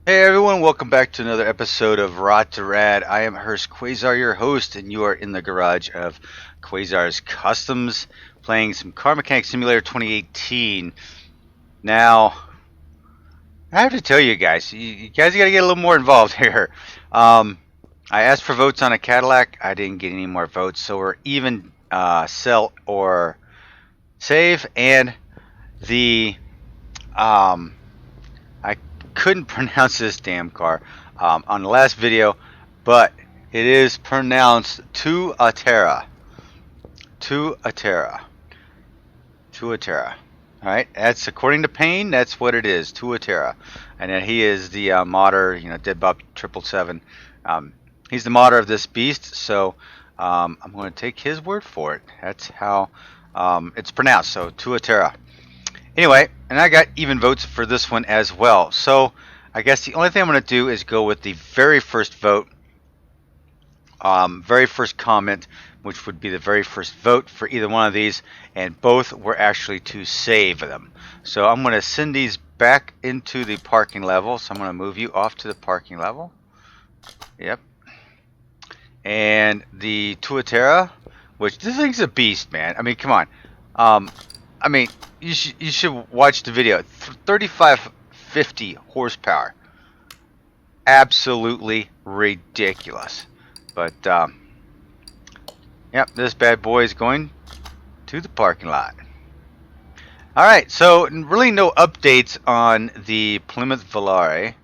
Hey everyone, welcome back to another episode of Rot2Rad. I am Hurst Quayzar, your host, and you are in the garage of Quayzar's Customs, playing some Car Mechanic Simulator 2018. Now, I have to tell you guys, you guys got to get a little more involved here. I asked for votes on a Cadillac. I didn't get any more votes, so we're even sell or save, and the I couldn't pronounce this damn car on the last video, but it is pronounced Tuatera. Tuatera. Tuatera. Alright, that's according to Payne, that's what it is, Tuatera. And then he is the modder, Dead Bob 777. He's the modder of this beast, so I'm going to take his word for it. That's how it's pronounced, so Tuatera. Anyway, and I got even votes for this one as well. So I guess the only thing I'm going to do is go with the very first vote, very first comment, which would be the very first vote for either one of these, and both were actually to save them. So I'm going to send these back into the parking level. So I'm going to move you off to the parking level. Yep. And the Tuatera, which this thing's a beast, man. I mean, come on. I mean, you should watch the video. 3550 horsepower. Absolutely ridiculous. But, yep, this bad boy is going to the parking lot. Alright, so really no updates on the Plymouth Volare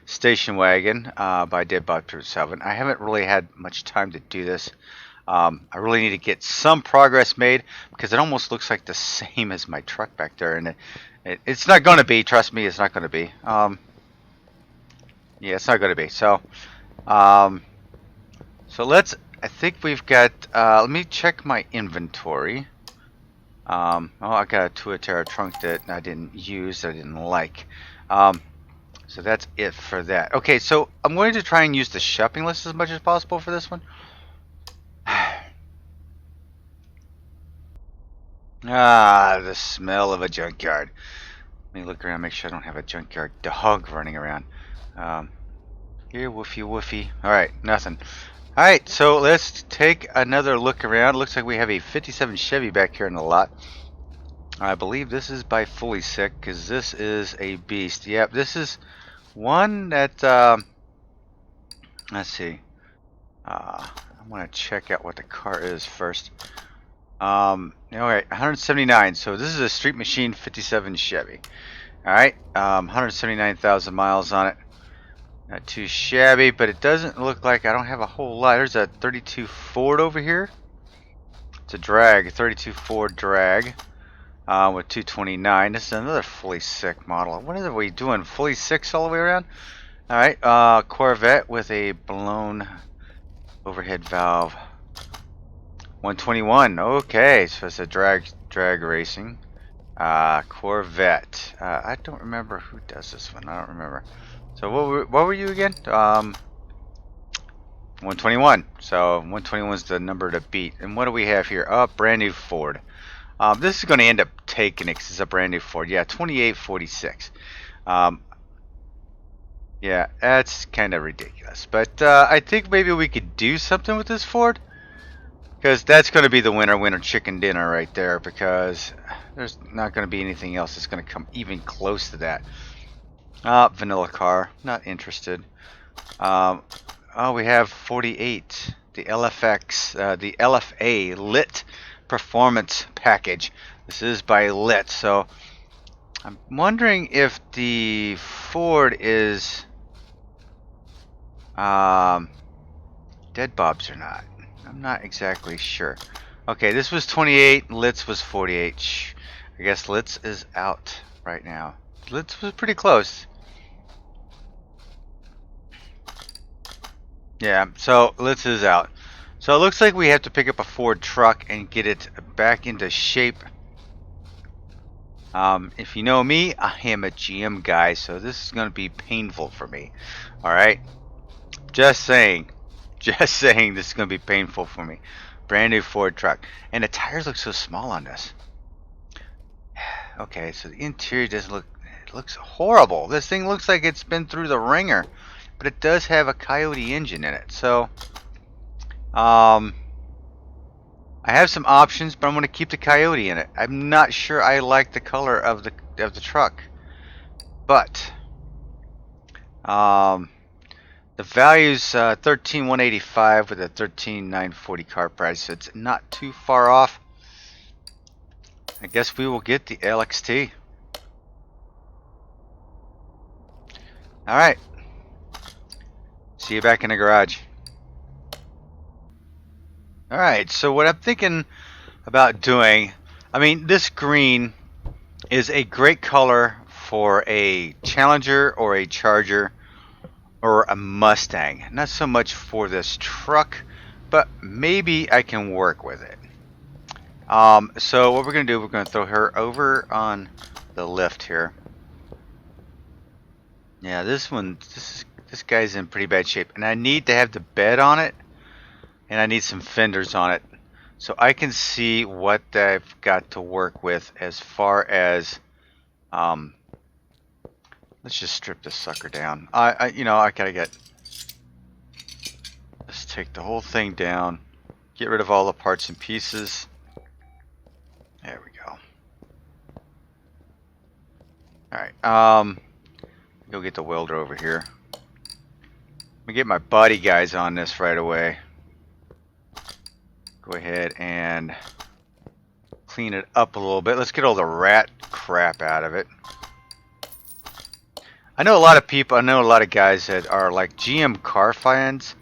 station wagon by Dead Bob 7. I haven't really had much time to do this. I really need to get some progress made because it almost looks like the same as my truck back there, and it's not going to be. Trust me, it's not going to be. Yeah, it's not going to be. So, let's. I think we've got. Let me check my inventory. Oh, I got a Tuatera trunk that I didn't use. That I didn't like. So that's it for that. Okay, so I'm going to try and use the shopping list as much as possible for this one. Ah, the smell of a junkyard. Let me look around, make sure I don't have a junkyard dog running around. Here, woofy, woofy. Alright, nothing. Alright, so let's take another look around. Looks like we have a 57 Chevy back here in the lot. I believe this is by Fully Sick, because this is a beast. Yep, this is one that, let's see. I want to check out what the car is first. Alright, 179. So this is a Street Machine 57 Chevy. Alright, 179,000 miles on it. Not too shabby, but it doesn't look like I don't have a whole lot. There's a 32 Ford over here. It's a drag, a 32 Ford drag with 229. This is another Fully Sick model. What are we doing? Fully Six all the way around? Alright, Corvette with a blown overhead valve. 121. Okay, so it's a drag racing. Corvette. I don't remember who does this one. I don't remember. So what were you again? 121. So 121 is the number to beat. And what do we have here? Oh, brand new Ford. This is going to end up taking it because it's a brand new Ford. Yeah, 2846. Yeah, that's kind of ridiculous. But I think maybe we could do something with this Ford. Because that's going to be the winner chicken dinner right there, because there's not going to be anything else that's going to come even close to that. Vanilla car, not interested. Oh, we have 48, the LFX, the LFA Lit Performance Package. This is by Lit, so I'm wondering if the Ford is Dead Bob's or not. I'm not exactly sure. Okay, this was 28, Litz was 48. I guess Litz is out right now. Litz was pretty close. Yeah, so Litz is out. So it looks like we have to pick up a Ford truck and get it back into shape. If you know me, I am a GM guy, so this is going to be painful for me. Alright? Just saying. Just saying, this is going to be painful for me. Brand new Ford truck. And the tires look so small on this. Okay, so the interior doesn't look it looks horrible. This thing looks like it's been through the ringer, but it does have a Coyote engine in it. So, I have some options, but I'm going to keep the Coyote in it. I'm not sure I like the color of the truck, but the value's 13,185 with a 13,940 car price. So it's not too far off. I guess we will get the LXT. All right. See you back in the garage. All right. So what I'm thinking about doing, I mean, this green is a great color for a Challenger or a Charger or a Mustang. Not so much for this truck, but maybe I can work with it. So what we're going to do, we're going to throw her over on the lift here. Yeah, this guy's in pretty bad shape, and I need to have the bed on it, and I need some fenders on it, so I can see what I've got to work with as far as, let's just strip this sucker down. I gotta let's take the whole thing down, get rid of all the parts and pieces. There we go. All right, go get the welder over here. Let me get my body guys on this right away. Go ahead and clean it up a little bit. Let's get all the rat crap out of it. I know a lot of people, I know a lot of guys that are like GM car fans,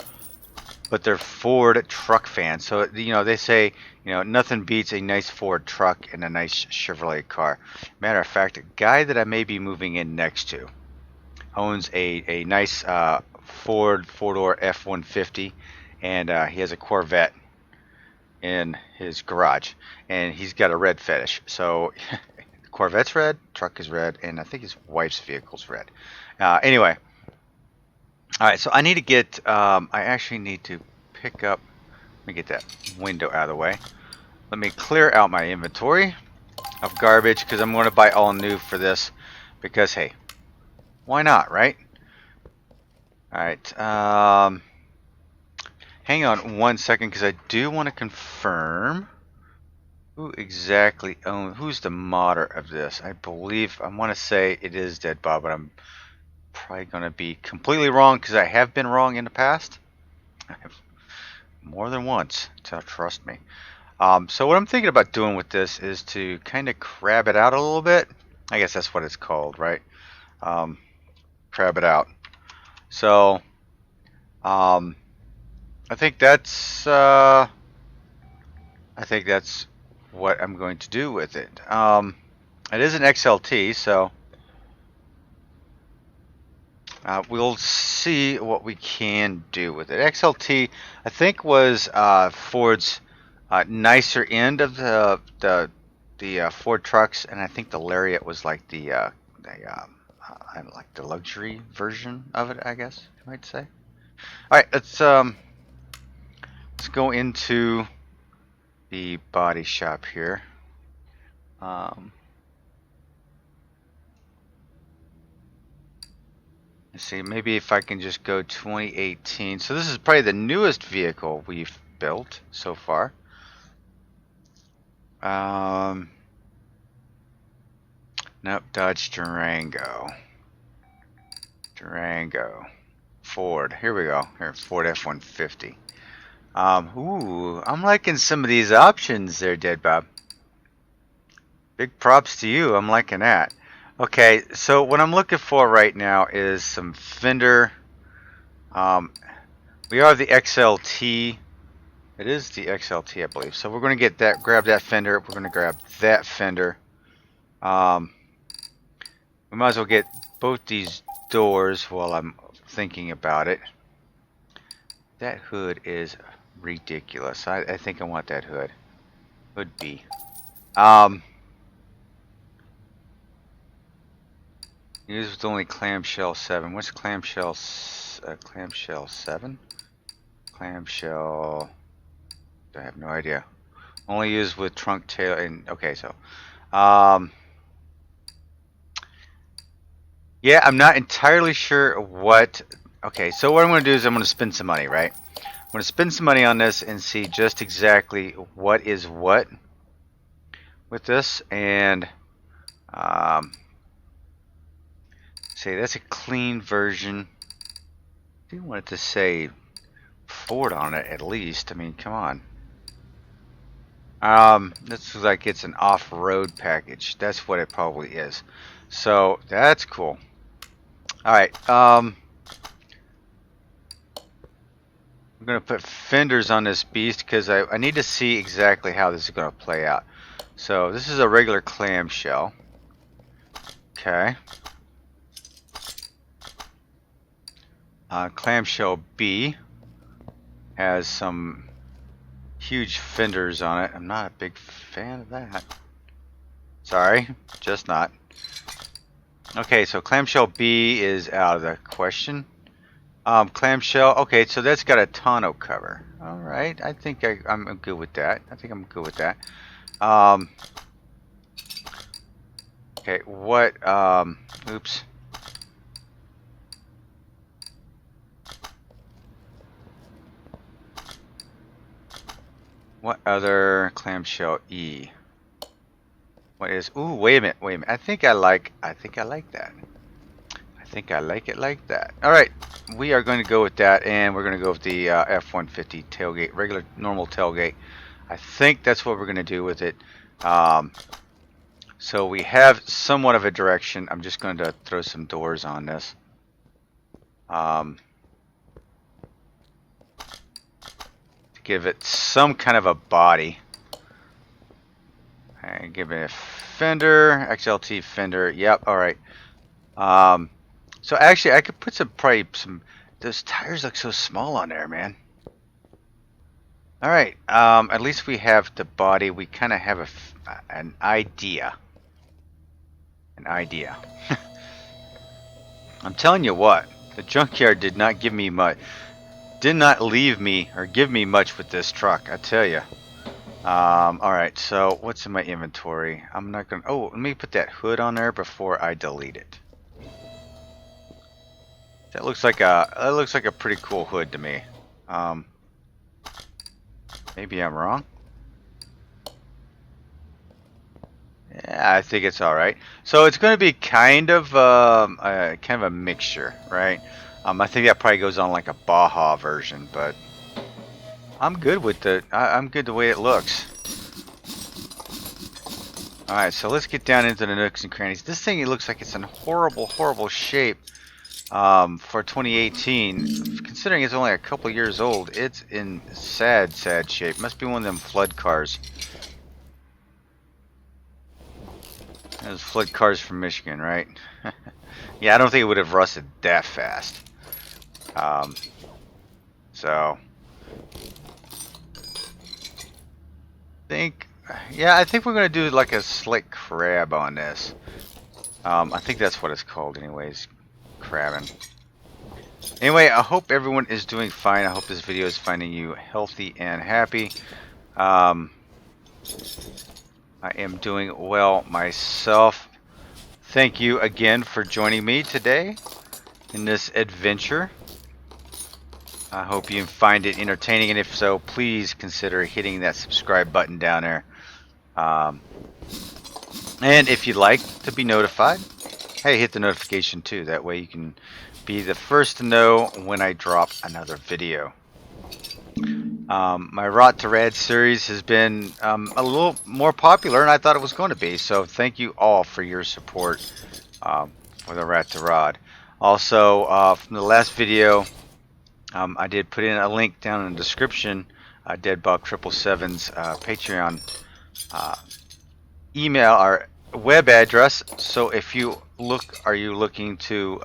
but they're Ford truck fans. So, they say, nothing beats a nice Ford truck and a nice Chevrolet car. Matter of fact, a guy that I may be moving in next to owns a nice Ford four-door F-150, and he has a Corvette in his garage, and he's got a red fetish. So the Corvette's red, truck is red, and I think his wife's vehicle's red. Anyway, all right, so I need to get, I actually need to pick up, let me get that window out of the way. Let me clear out my inventory of garbage, because I'm going to buy all new for this, because hey, why not, right? All right, hang on one second, because I do want to confirm who exactly who's the modder of this. I want to say it is Dead Bob, but I'm probably going to be completely wrong, because I have been wrong in the past. I have more than once, so trust me. So what I'm thinking about doing with this is to kind of crab it out a little bit. I guess that's what it's called, right? Crab it out. So, I think that's what I'm going to do with it. It is an XLT, so we'll see what we can do with it. XLT, I think, was Ford's nicer end of the Ford trucks, and I think the Lariat was like the luxury version of it, I guess you might say. All right, let's go into the body shop here. Let's see, maybe if I can just go 2018. So this is probably the newest vehicle we've built so far. Nope, Dodge Durango. Ford. Here we go. Here, Ford F-150. Ooh, I'm liking some of these options there, Dead Bob. Big props to you. I'm liking that. Okay, so what I'm looking for right now is some fender. We are the XLT. It is the XLT, I believe. So we're going to get that. Grab that fender. We're going to grab that fender. We might as well get both these doors while I'm thinking about it. That hood is ridiculous. I think I want that hood. Hood B. Used with only clamshell 7. What's clamshell 7? Clamshell. I have no idea. Only used with trunk tail and okay, so Yeah, I'm not entirely sure what. Okay, so what I'm going to do is I'm going to spend some money, right? I'm going to spend some money on this and see just exactly what is what with this. And um, say that's a clean version. I do want it to say Ford on it at least. I mean, come on. This is like it's an off-road package. That's what it probably is. So that's cool. All right. I'm gonna put fenders on this beast because I need to see exactly how this is gonna play out. So this is a regular clamshell. Okay. Clamshell B has some huge fenders on it. I'm not a big fan of that. Sorry, just not. Okay, so clamshell B is out of the question. Clamshell. Okay, so that's got a tonneau cover. All right, I think I'm good with that. I think I'm good with that. Okay, what? Oops. What other clamshell E? What is? Ooh, wait a minute, wait a minute. I think I like that. I think I like it like that. All right, we are going to go with that, and we're going to go with the F-150 tailgate, regular normal tailgate. I think that's what we're going to do with it. So we have somewhat of a direction. I'm just going to throw some doors on this. To give it some kind of a body. And give it a fender, XLT fender. Yep, all right. So actually, I could put probably some. Those tires look so small on there, man. All right. At least we have the body. We kind of have an idea. An idea. I'm telling you what, the Junkyard did not give me much. Did not leave me or give me much with this truck. I tell you. All right. So what's in my inventory? I'm not gonna. Oh, let me put that hood on there before I delete it. That looks like a pretty cool hood to me. Maybe I'm wrong. Yeah, I think it's all right. So it's going to be kind of a mixture, right? I think that probably goes on like a Baja version, but I'm good with I'm good the way it looks. All right, so let's get down into the nooks and crannies. This thing, it looks like it's in horrible, horrible shape. For 2018, considering it's only a couple years old, it's in sad, sad shape. Must be one of them flood cars. Those flood cars from Michigan, right? Yeah, I don't think it would have rusted that fast. So, I think we're gonna do like a slick crab on this. I think that's what it's called, anyways, crabbing. Anyway, I hope everyone is doing fine. I hope this video is finding you healthy and happy. I am doing well myself. Thank you again for joining me today in this adventure. I hope you find it entertaining, and if so, please consider hitting that subscribe button down there. And if you'd like to be notified, hey, hit the notification too. That way you can be the first to know when I drop another video. My Rot2Rad series has been a little more popular than I thought it was going to be, so thank you all for your support for the Rot2Rad. Also, from the last video, I did put in a link down in the description, Deadbug777's Patreon email or web address. So if you are you looking to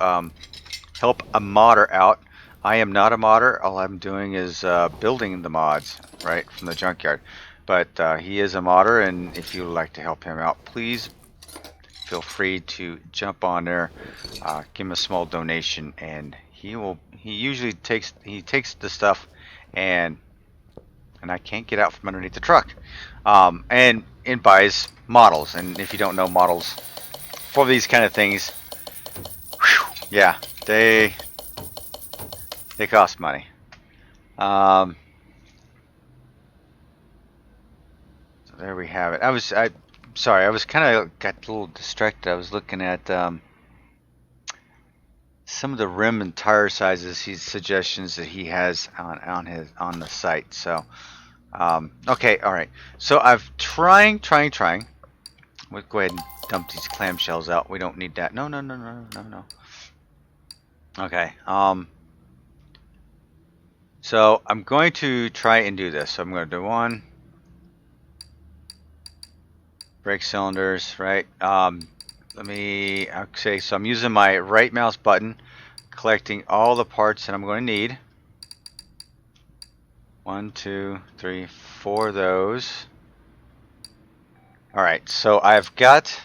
help a modder out? I am not a modder. All I'm doing is building the mods right from the Junkyard. But he is a modder, and if you would like to help him out, please feel free to jump on there, give him a small donation, and he usually takes the stuff and I can't get out from underneath the truck, and buys models. And if you don't know models for these kind of things, Yeah, they cost money. So there we have it. Sorry, I was kind of got a little distracted. I was looking at some of the rim and tire sizes, suggestions that he has on the site. So okay, all right. So I've trying. We'll go ahead and dump these clamshells out. We don't need that. No. Okay. So I'm going to try and do this. So I'm going to do one. Brake cylinders, right? Okay, so I'm using my right mouse button, collecting all the parts that I'm going to need. 1, 2, 3, 4 of those. Alright, so I've got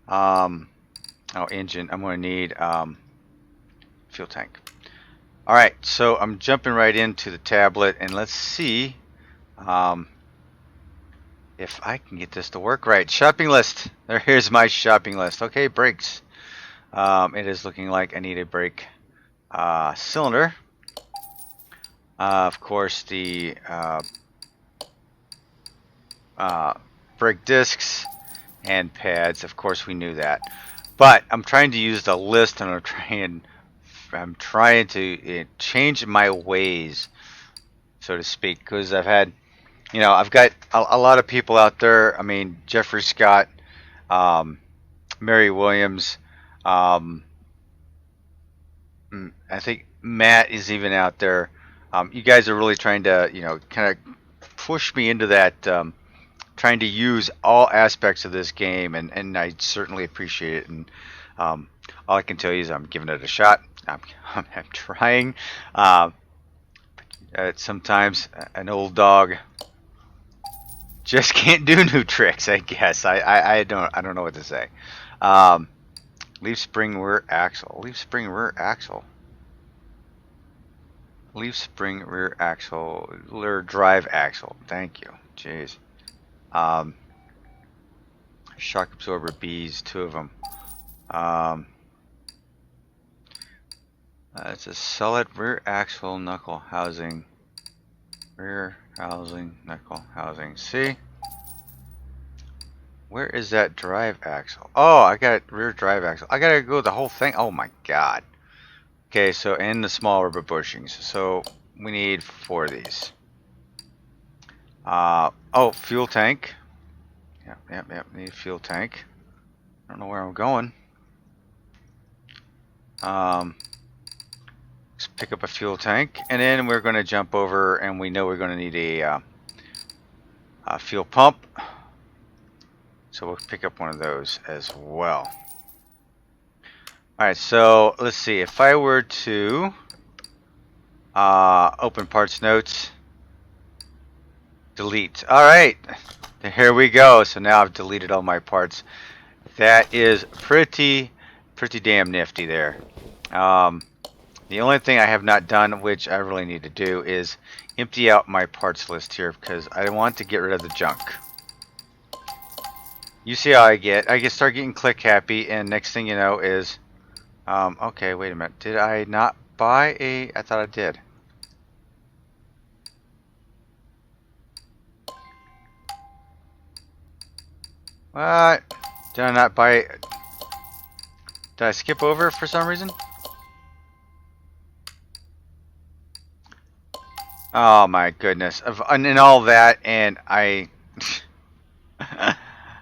engine. I'm going to need fuel tank. Alright, so I'm jumping right into the tablet, and let's see if I can get this to work right. Shopping list. Here's my shopping list. Okay, brakes. It is looking like I need a brake cylinder. Of course, the brake discs and pads. Of course, we knew that. But I'm trying to use the list, and I'm trying to change my ways, so to speak, because I've got a lot of people out there. I mean, Jeffrey Scott, Mary Williams, I think Matt is even out there. You guys are really trying to, kind of push me into that, trying to use all aspects of this game, and I certainly appreciate it. And all I can tell you is I'm giving it a shot. I'm trying. Sometimes an old dog just can't do new tricks, I guess. I don't know what to say. Leaf spring rear axle. Leaf spring rear axle. Leaf spring rear axle. Rear drive axle. Thank you. Jeez. Shock absorber B's, 2 of them. It's a solid rear axle knuckle housing. Rear housing, knuckle housing. See? Where is that drive axle? Oh, I got rear drive axle. I gotta go the whole thing. Oh my god. Okay, so and the small rubber bushings. So we need 4 of these. Oh, fuel tank. Yep. Need a fuel tank. I don't know where I'm going. Let's pick up a fuel tank, and then we're going to jump over, and we know we're going to need a fuel pump. So we'll pick up one of those as well. Alright, so let's see. If I were to open parts notes, delete. Alright, here we go. So now I've deleted all my parts. That is pretty damn nifty there. The only thing I have not done, which I really need to do, is empty out my parts list here, because I want to get rid of the junk. You see how I start getting click happy, and next thing you know is, okay, wait a minute. Did I not buy I thought I did. What? Did I not buy Did I skip over for some reason? Oh my goodness. And all that, and I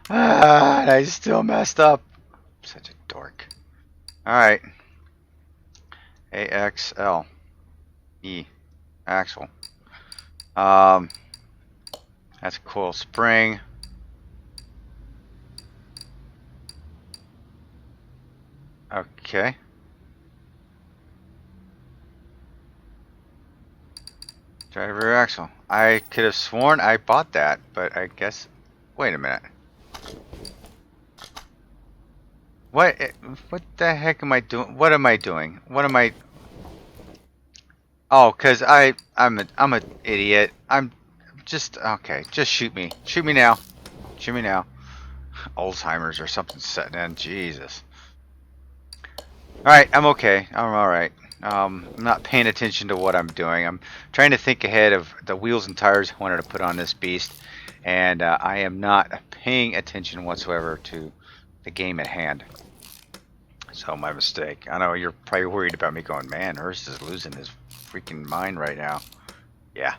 I still messed up. Such a dork. Alright. AXL. E. Axle. That's a coil spring. Okay. Drive rear axle. I could have sworn I bought that, but I guess... Wait a minute. What the heck am I doing? What am I doing? What am I... Oh, cause I'm an idiot. I'm just... Okay, just shoot me. Shoot me now. Shoot me now. Alzheimer's or something setting in. Jesus. Alright, I'm okay. I'm alright. I'm not paying attention to what I'm doing. I'm trying to think ahead of the wheels and tires I wanted to put on this beast. And I am not paying attention whatsoever to the game at hand. So my mistake. I know you're probably worried about me going, man, Hurst is losing his freaking mind right now. Yeah,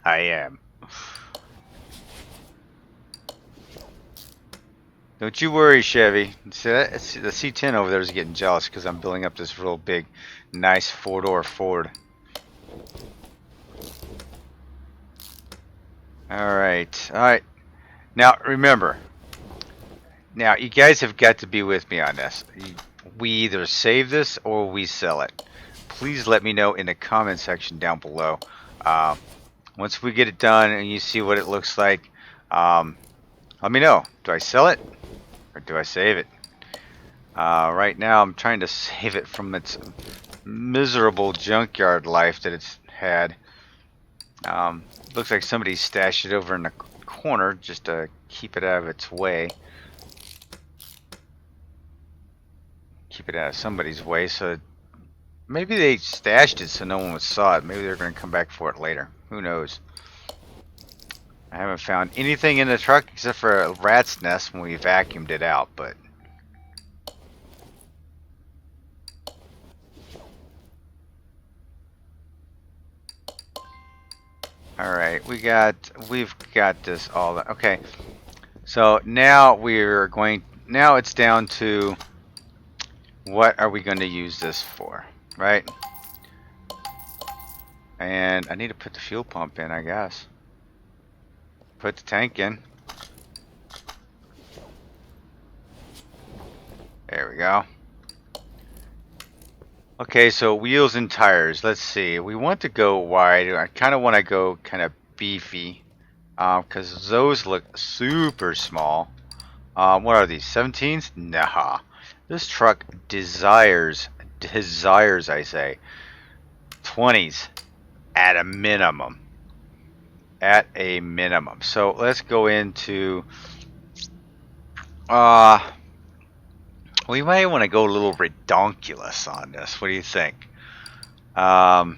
I am. Don't you worry, Chevy. See that? The C10 over there is getting jealous because I'm building up this real big, nice four-door Ford. Alright, alright. Now, remember. Now, you guys have got to be with me on this. We either save this or we sell it. Please let me know in the comment section down below. Once we get it done and you see what it looks like, let me know. Do I sell it or do I save it? Right now, I'm trying to save it from its miserable junkyard life that it's had. Looks like somebody stashed it over in the corner just to keep it out of its way. Keep it out of somebody's way. So maybe they stashed it so no one saw it. Maybe they're going to come back for it later. Who knows? I haven't found anything in the truck except for a rat's nest when we vacuumed it out, but alright, we've got this all. Okay, so now now it's down to what are we going to use this for, right? And I need to put the fuel pump in, I guess. Put the tank in. There we go. Okay, so wheels and tires. Let's see. We want to go wide. I kind of want to go kind of beefy, because those look super small. What are these? 17s? Nah. This truck desires, I say, 20s at a minimum. At a minimum. So let's go into. We might want to go a little redonkulous on this. What do you think? I'm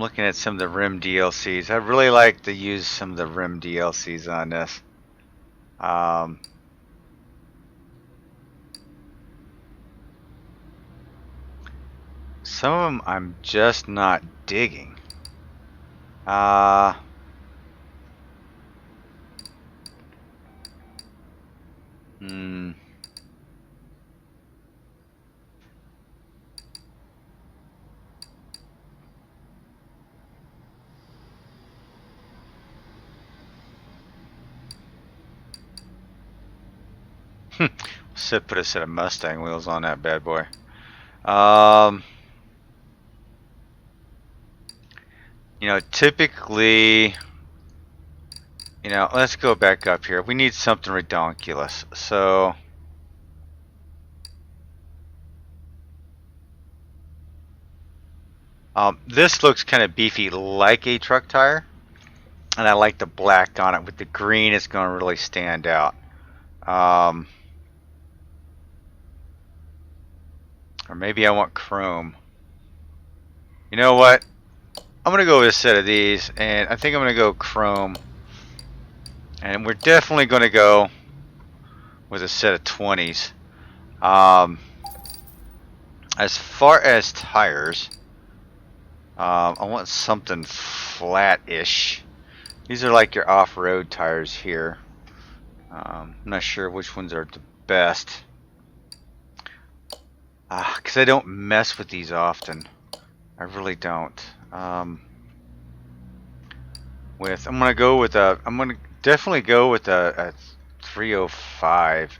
looking at some of the rim DLCs. I'd really like to use some of the rim DLCs on this. Some of them I'm just not digging. Put a set of Mustang wheels on that bad boy. You know, typically, you know, let's go back up here. We need something redonkulous. So, this looks kind of beefy like a truck tire. And I like the black on it. With the green, it's going to really stand out. Or maybe I want chrome. You know what? I'm going to go with a set of these. And I think I'm going to go chrome. And we're definitely going to go with a set of 20s. As far as tires, I want something flat-ish. These are like your off-road tires here. I'm not sure which ones are the best. Because I don't mess with these often. I really don't. I'm gonna go with a. I'm gonna definitely go with a 305.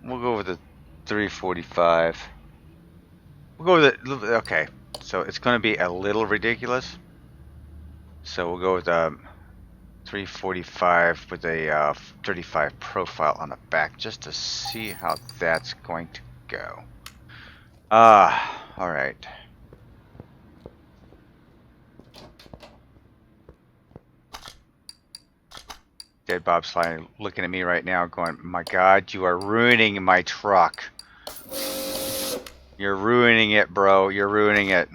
We'll go with a 345. We'll go with it. Okay, so it's gonna be a little ridiculous. So we'll go with a 345 with a 35 profile on the back, just to see how that's going to go. All right. Dead Bob Sly looking at me right now going, my God, you are ruining my truck. You're ruining it, bro. You're ruining it.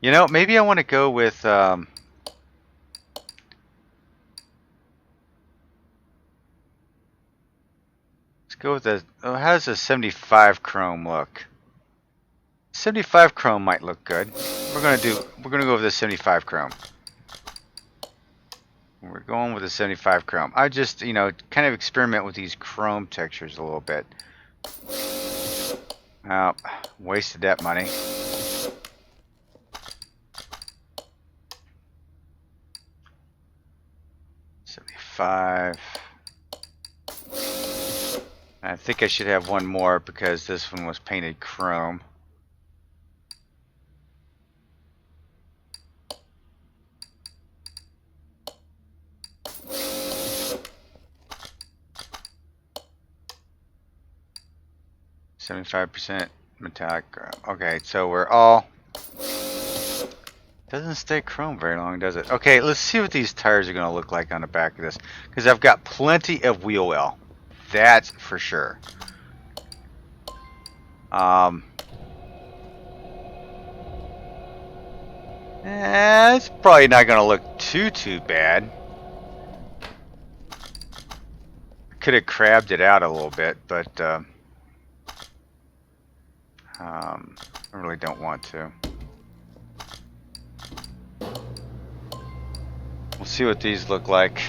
You know, maybe I want to go with... let's go with the... Oh, how does a 75 chrome look? 75 chrome might look good. We're gonna go with the 75 chrome. We're going with the 75 chrome. I just, you know, kind of experiment with these chrome textures a little bit. Oh, wasted that money. $75. I think I should have one more because this one was painted chrome. %75% metallic chrome. Okay, so we're all... Doesn't stay chrome very long, does it? Okay, let's see what these tires are going to look like on the back of this. Because I've got plenty of wheel well. That's for sure. It's probably not going to look too bad. Could have crabbed it out a little bit, but I really don't want to. We'll see what these look like.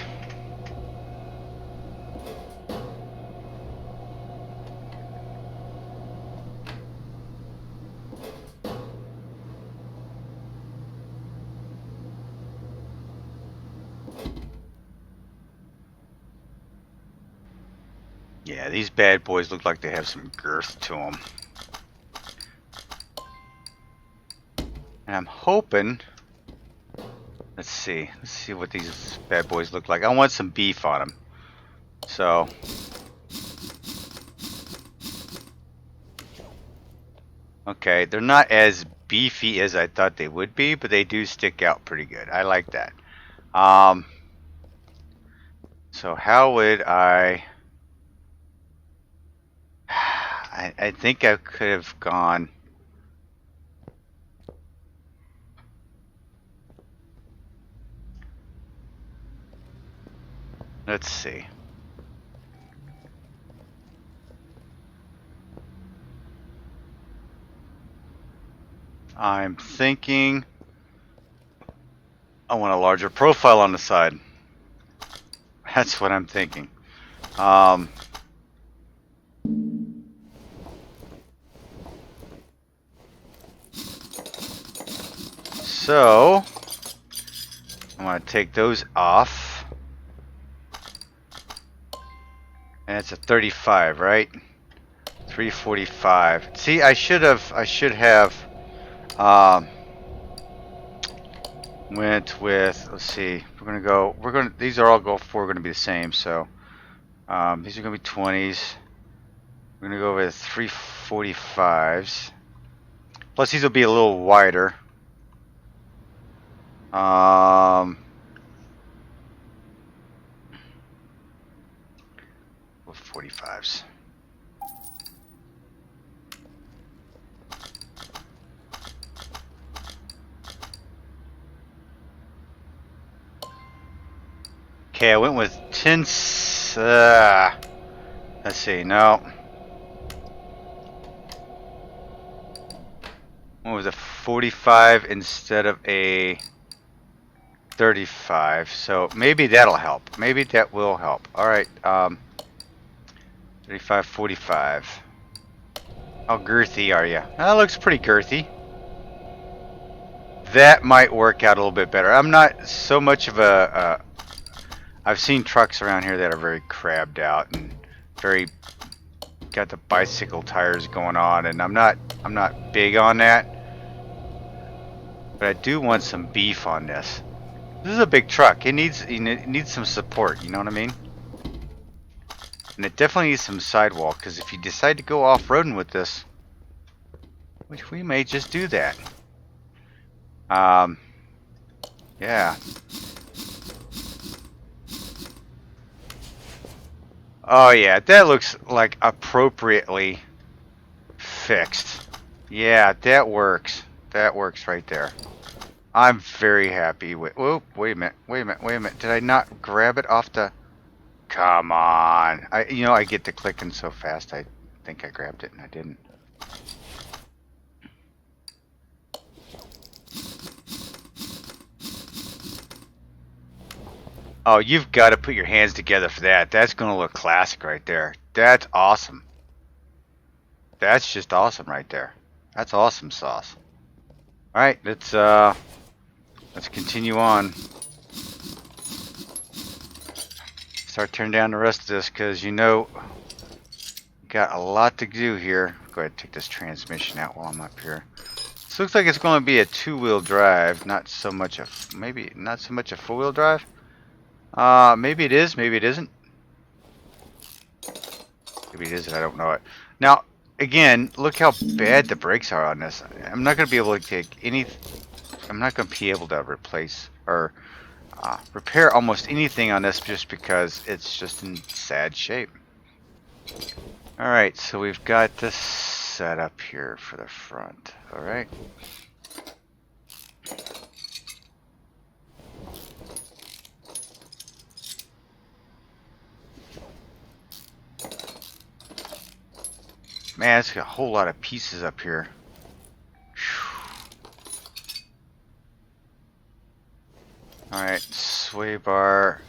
Yeah, these bad boys look like they have some girth to them. And I'm hoping... Let's see what these bad boys look like. I want some beef on them. So... Okay, they're not as beefy as I thought they would be, but they do stick out pretty good. I like that. So how would I think I could have gone... Let's see. I'm thinking I want a larger profile on the side. That's what I'm thinking. So I want to take those off. And it's a 35, right? 345. See, I should have went with, let's see, these are all going to be the same, so these are going to be 20s. We're going to go with 345s. Plus these will be a little wider. 45s. Okay, I went with 10. Let's see, no. What was a 45 instead of a 35? So maybe that'll help. Maybe that will help. All right. 35, 45. How girthy are you? That looks pretty girthy. That might work out a little bit better. I'm not so much of a... I've seen trucks around here that are very crabbed out and very... got the bicycle tires going on, and I'm not big on that. But I do want some beef on this. This is a big truck. It needs some support, you know what I mean? And it definitely needs some sidewall, because if you decide to go off-roading with this, which we may just do that. Yeah. Oh yeah, that looks like appropriately fixed. Yeah, that works. That works right there. I'm very happy with. Whoa, wait a minute. Wait a minute. Wait a minute. Did I not grab it off the? Come on. I get to clicking so fast. I think I grabbed it and I didn't. Oh, you've got to put your hands together for that. That's gonna look classic right there. That's awesome. That's just awesome right there. That's awesome sauce. All right, let's continue on. Start turning down the rest of this because got a lot to do here. Go ahead and take this transmission out while I'm up here. This looks like it's going to be a two-wheel drive, not so much a maybe not so much a four-wheel drive. Maybe it is, maybe it isn't. Maybe it is, I don't know it. Now, again, look how bad the brakes are on this. I'm not going to be able to take any. I'm not going to be able to replace or repair almost anything on this just because it's just in sad shape. Alright, so we've got this set up here for the front. Alright. Man, it's got a whole lot of pieces up here. Alright, sway bar.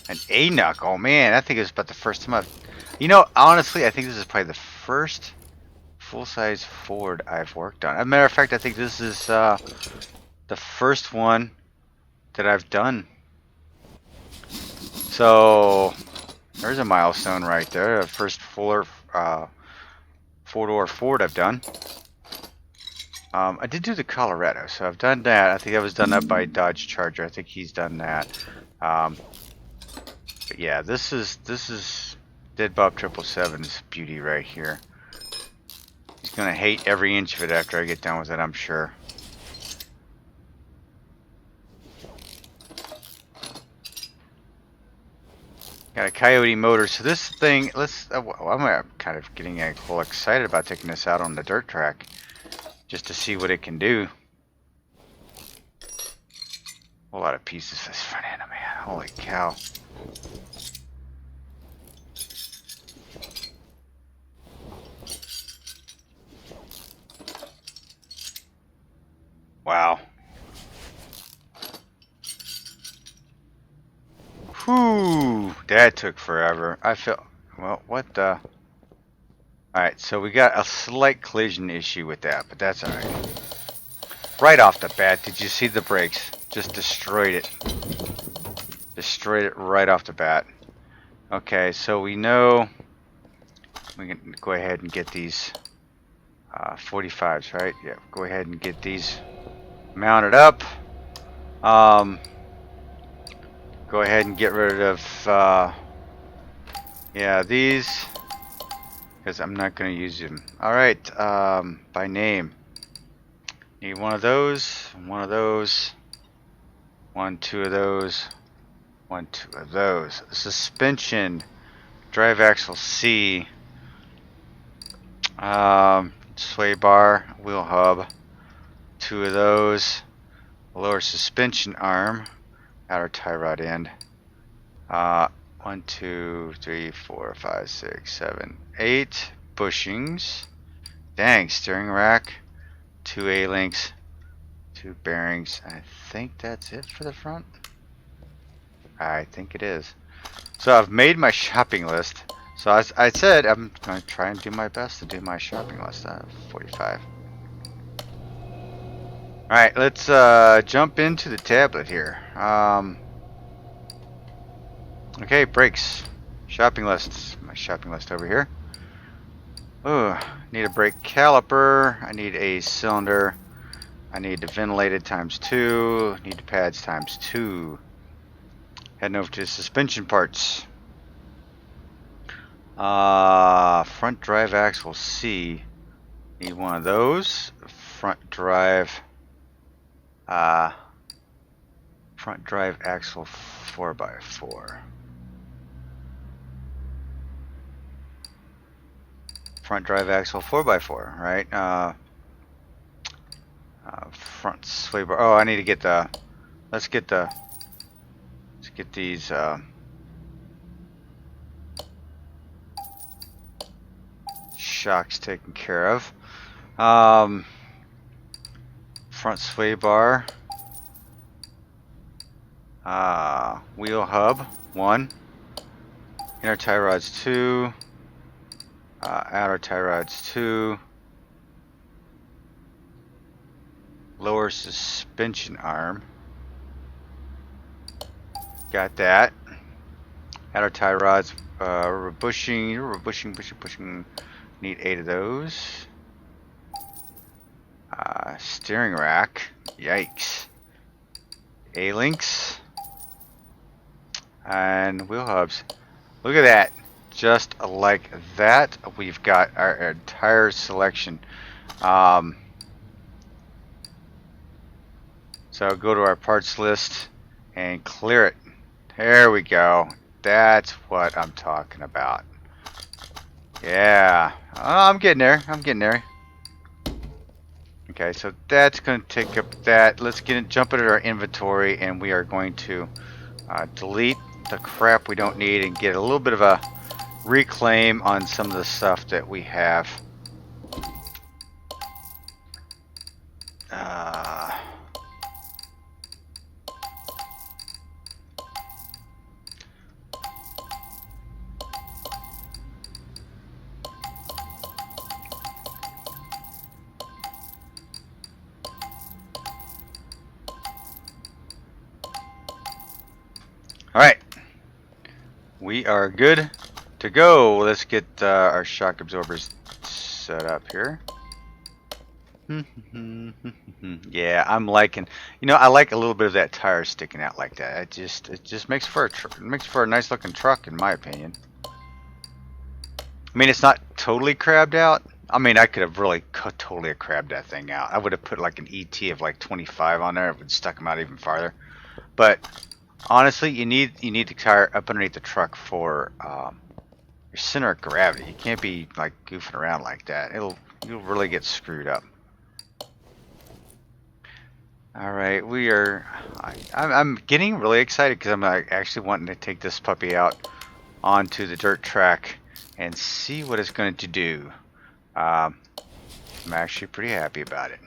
An A-Nuck. Oh man, I think it was about the first time I've... honestly, I think this is probably the first full-size Ford I've worked on. As a matter of fact, I think this is the first one that I've done. So, there's a milestone right there. The first four-door Ford I've done. I did do the Colorado, so I've done that. I think that was done up by Dodge Charger. I think he's done that. But yeah, this is Dead Bob 777's beauty right here. He's gonna hate every inch of it after I get done with it, I'm sure. Got a Coyote motor, so this thing, I'm kind of getting a little excited about taking this out on the dirt track, just to see what it can do. A lot of pieces for this front end, man. Holy cow. Wow. Whew, that took forever. I feel, well, what the? Alright, so we got a slight collision issue with that, but that's alright. Right off the bat, did you see the brakes? Just destroyed it. Destroyed it right off the bat. Okay, so we know we can go ahead and get these 45s, right? Yeah, go ahead and get these mounted up. Go ahead and get rid of yeah, these, because I'm not going to use them. Alright, by name. Need one of those, one, two of those, one, two of those. Suspension, drive axle C, sway bar, wheel hub, two of those, lower suspension arm, outer tie rod end. 1, 2, 3, 4, 5, 6, 7, 8 bushings. Dang, steering rack, 2 A-links, 2 bearings. I think that's it for the front. I think it is. So I've made my shopping list. So as I said, I'm going to try and do my best to do my shopping list. 45. Alright, let's jump into the tablet here. Okay, brakes. Shopping lists. My shopping list over here. Oh, need a brake caliper. I need a cylinder. I need the ventilated ×2. Need the pads ×2. Heading over to suspension parts. Front drive axle C. Need one of those. Front drive axle 4x4. front drive axle 4x4, right? Front sway bar. Oh, I need to get the. Let's get these. Shocks taken care of. Front sway bar. Wheel hub 1. Inner tie rods 2. Outer tie rods 2. Lower suspension arm. Got that. Outer tie rods. Bushing. Need 8 of those. Steering rack. Yikes. A-links. And wheel hubs. Look at that. Just like that, we've got our entire selection. So go to our parts list and clear it. There we go. That's what I'm talking about. Yeah. I'm getting there. Okay, so that's going to take up that. Let's jump into our inventory, and we are going to delete the crap we don't need and get a little bit of a reclaim on some of the stuff that we have. Alright, we are good to go. Let's get our shock absorbers set up here. Yeah, I'm liking, I like a little bit of that tire sticking out like that. It just makes for a nice looking truck, in my opinion. I mean, it's not totally crabbed out. I mean, I could have really totally crabbed that thing out. I would have put like an ET of like 25 on there. It would have stuck them out even farther. But honestly, you need the tire up underneath the truck for your center of gravity. You can't be like goofing around like that. You'll really get screwed up. All right, I'm getting really excited because I'm like actually wanting to take this puppy out onto the dirt track and see what it's going to do. I'm actually pretty happy about it.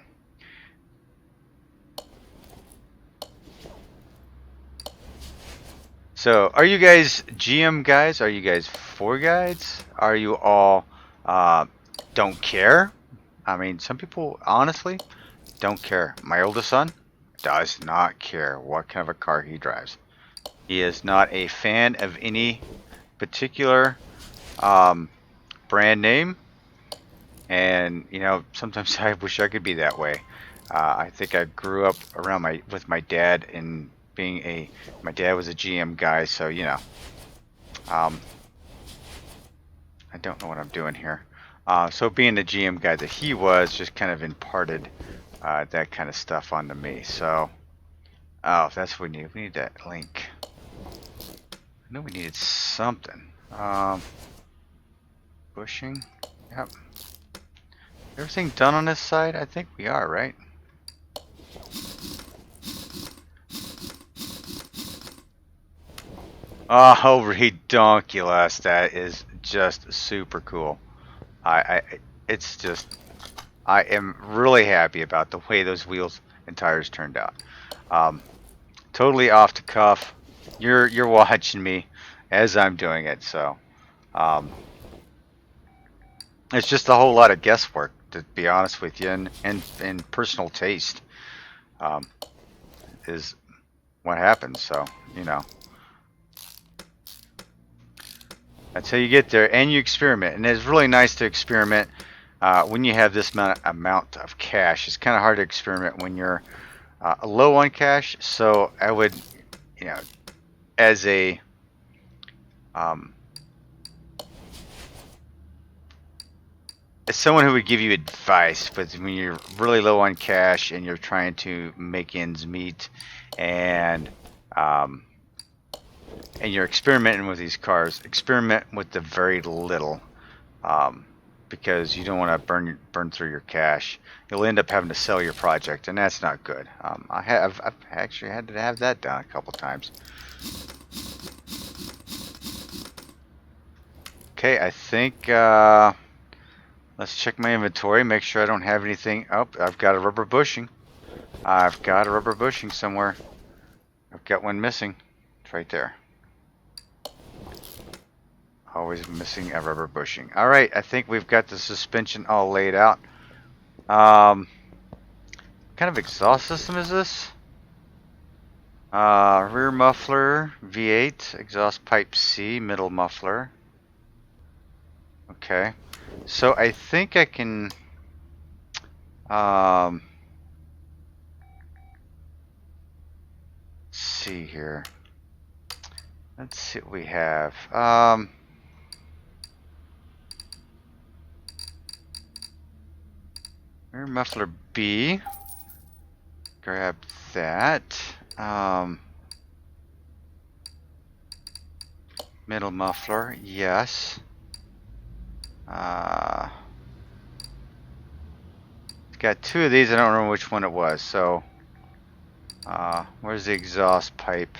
So, are you guys GM guys? Are you guys 4 guides? Are you all don't care? I mean, some people honestly don't care. My oldest son does not care what kind of a car he drives. He is not a fan of any particular brand name, and sometimes I wish I could be that way. I think I grew up around with my dad, and my dad was a GM guy, so I don't know what I'm doing here. So being the GM guy that he was, just kind of imparted that kind of stuff onto me. So, that's what we need. We need that link. I knew we needed something. Bushing. Yep. Everything done on this side? I think we are, right? Oh, redonkulous. That is just super cool. It's just, I am really happy about the way those wheels and tires turned out. Totally off the cuff. You're watching me as I'm doing it, so it's just a whole lot of guesswork, to be honest with you, and personal taste is what happens. So that's how you get there, and you experiment. And it's really nice to experiment when you have this amount of cash. It's kind of hard to experiment when you're low on cash. So I would, as a as someone who would give you advice, but when you're really low on cash and you're trying to make ends meet, and you're experimenting with these cars, experiment with the very little. because you don't want to burn through your cash. You'll end up having to sell your project, and that's not good. I've actually had to have that done a couple times. Okay, I think let's check my inventory, make sure I don't have anything. Oh, I've got a rubber bushing. I've got a rubber bushing somewhere. I've got one missing. It's right there. Always missing a rubber bushing. All right, I think we've got the suspension all laid out. What kind of exhaust system is this? Rear muffler, V8, exhaust pipe C, middle muffler. Okay, so I think I can. Let's see here. Let's see what we have. Rear muffler B. Grab that. Middle muffler, yes. It's got two of these. I don't remember which one it was. So, where's the exhaust pipe?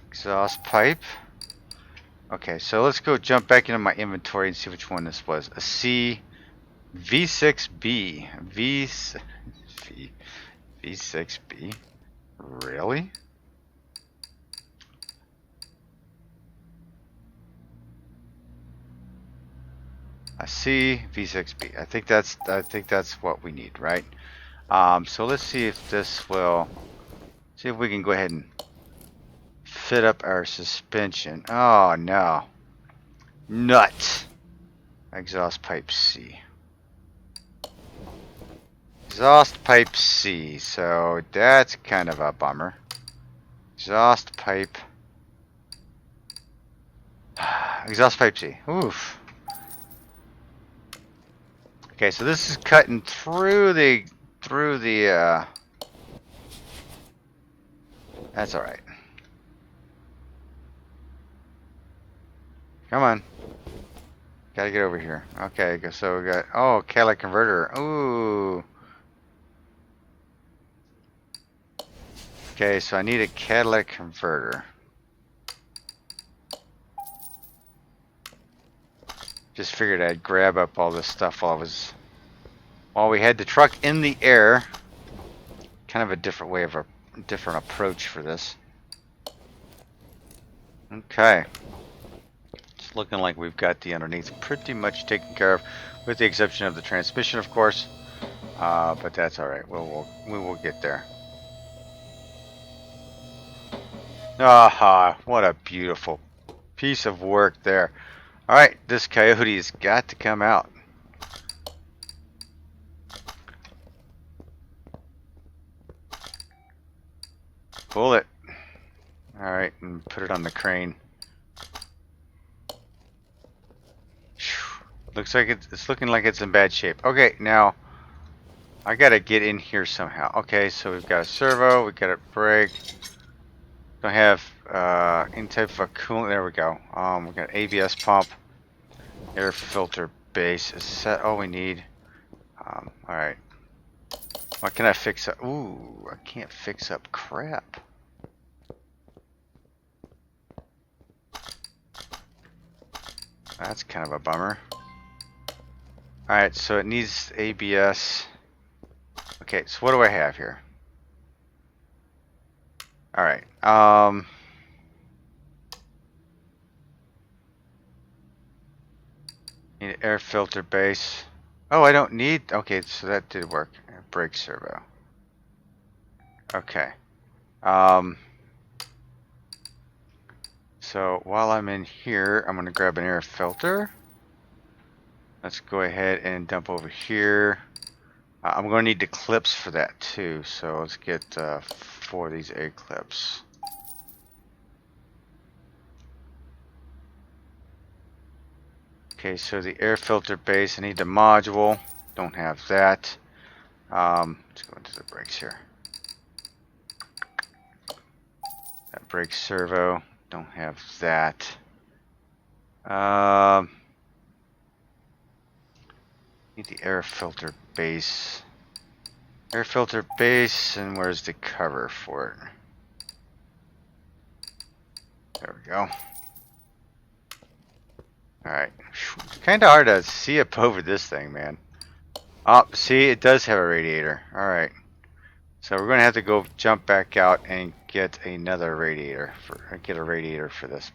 Exhaust pipe. Okay, so let's go jump back into my inventory and see which one this was. A C V6B. V6B. Really? A C V6B. I think that's what we need, right? So let's see if this will. See if we can go ahead and fit up our suspension. Oh no. Nut. Exhaust pipe C. Exhaust pipe C. So that's kind of a bummer. Exhaust pipe. Exhaust pipe C. Oof. Okay, so this is cutting through the that's all right. Come on. Gotta get over here. Okay, so we got, oh, catalytic converter. Ooh. Okay, so I need a catalytic converter. Just figured I'd grab up all this stuff while we had the truck in the air. Kind of a different way of a different approach for this. Okay. It's looking like we've got the underneath pretty much taken care of, with the exception of the transmission, of course. But that's all right. We will get there. Aha! What a beautiful piece of work there. All right, this coyote has got to come out. Pull it. All right, and put it on the crane. Looks like it's looking like it's in bad shape. Okay, now I gotta get in here somehow. Okay, so we've got a servo, we've got a brake. Don't have any type of a coolant. There we go. We got ABS pump, air filter base. Is that all we need? All right. What can I fix up? Ooh, I can't fix up crap. That's kind of a bummer. Alright, so it needs ABS. Okay, so what do I have here? Alright, need an air filter base. Oh, I don't need, okay, so that did work. Brake servo. Okay. So while I'm in here, I'm gonna grab an air filter. Let's go ahead and dump over here. I'm going to need the clips for that too, so let's get 4 of these air clips. Okay, so the air filter base, I need the module. Don't have that. Let's go into the brakes here. That brake servo, don't have that. Need the air filter base. Air filter base, and where's the cover for it? There we go. Alright. It's kind of hard to see up over this thing, man. Oh, see, it does have a radiator. Alright. So we're going to have to go jump back out and get another radiator. Get a radiator for this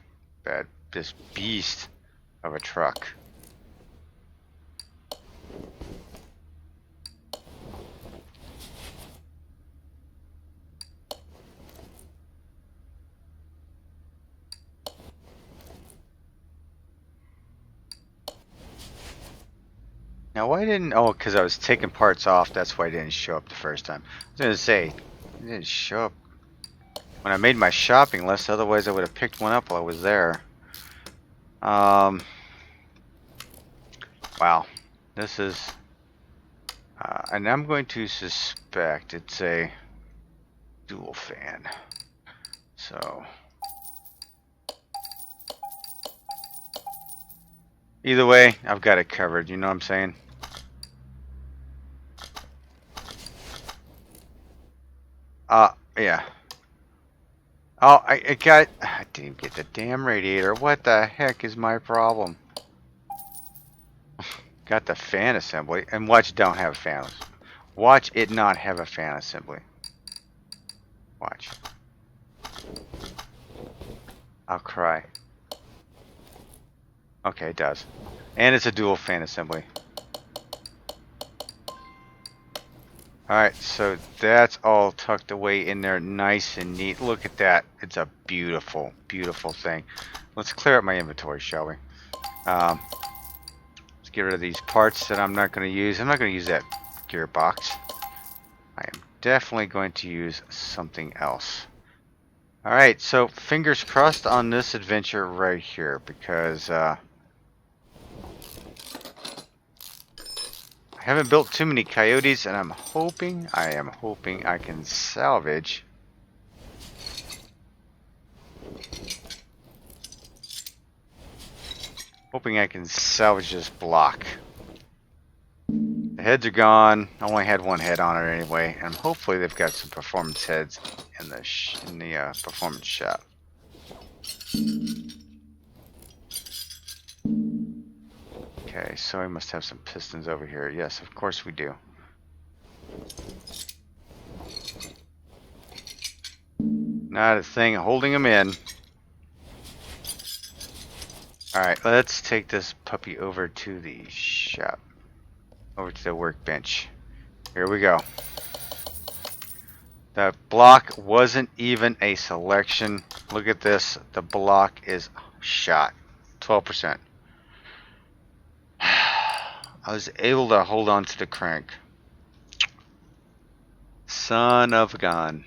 beast of a truck. Now why didn't, oh, because I was taking parts off, that's why it didn't show up the first time. I was going to say, it didn't show up when I made my shopping list, otherwise I would have picked one up while I was there. Wow, this is, and I'm going to suspect it's a dual fan. So, either way, I've got it covered, you know what I'm saying? Yeah. Oh, I didn't get the damn radiator. What the heck is my problem? Got the fan assembly, and watch it don't have a fan. Watch it not have a fan assembly. Watch. I'll cry. Okay, it does. And it's a dual fan assembly. Alright, so that's all tucked away in there nice and neat. Look at that. It's a beautiful, beautiful thing. Let's clear up my inventory, shall we? Let's get rid of these parts that I'm not going to use. I'm not going to use that gearbox. I am definitely going to use something else. Alright, so fingers crossed on this adventure right here, because I haven't built too many coyotes, and I am hoping I can salvage this block. The heads are gone. I only had one head on it anyway, and hopefully they've got some performance heads in the performance shop. Okay, so we must have some pistons over here. Yes, of course we do. Not a thing holding them in. Alright, let's take this puppy over to the shop. Over to the workbench. Here we go. The block wasn't even a selection. Look at this. The block is shot. 12%. I was able to hold on to the crank. Son of a gun.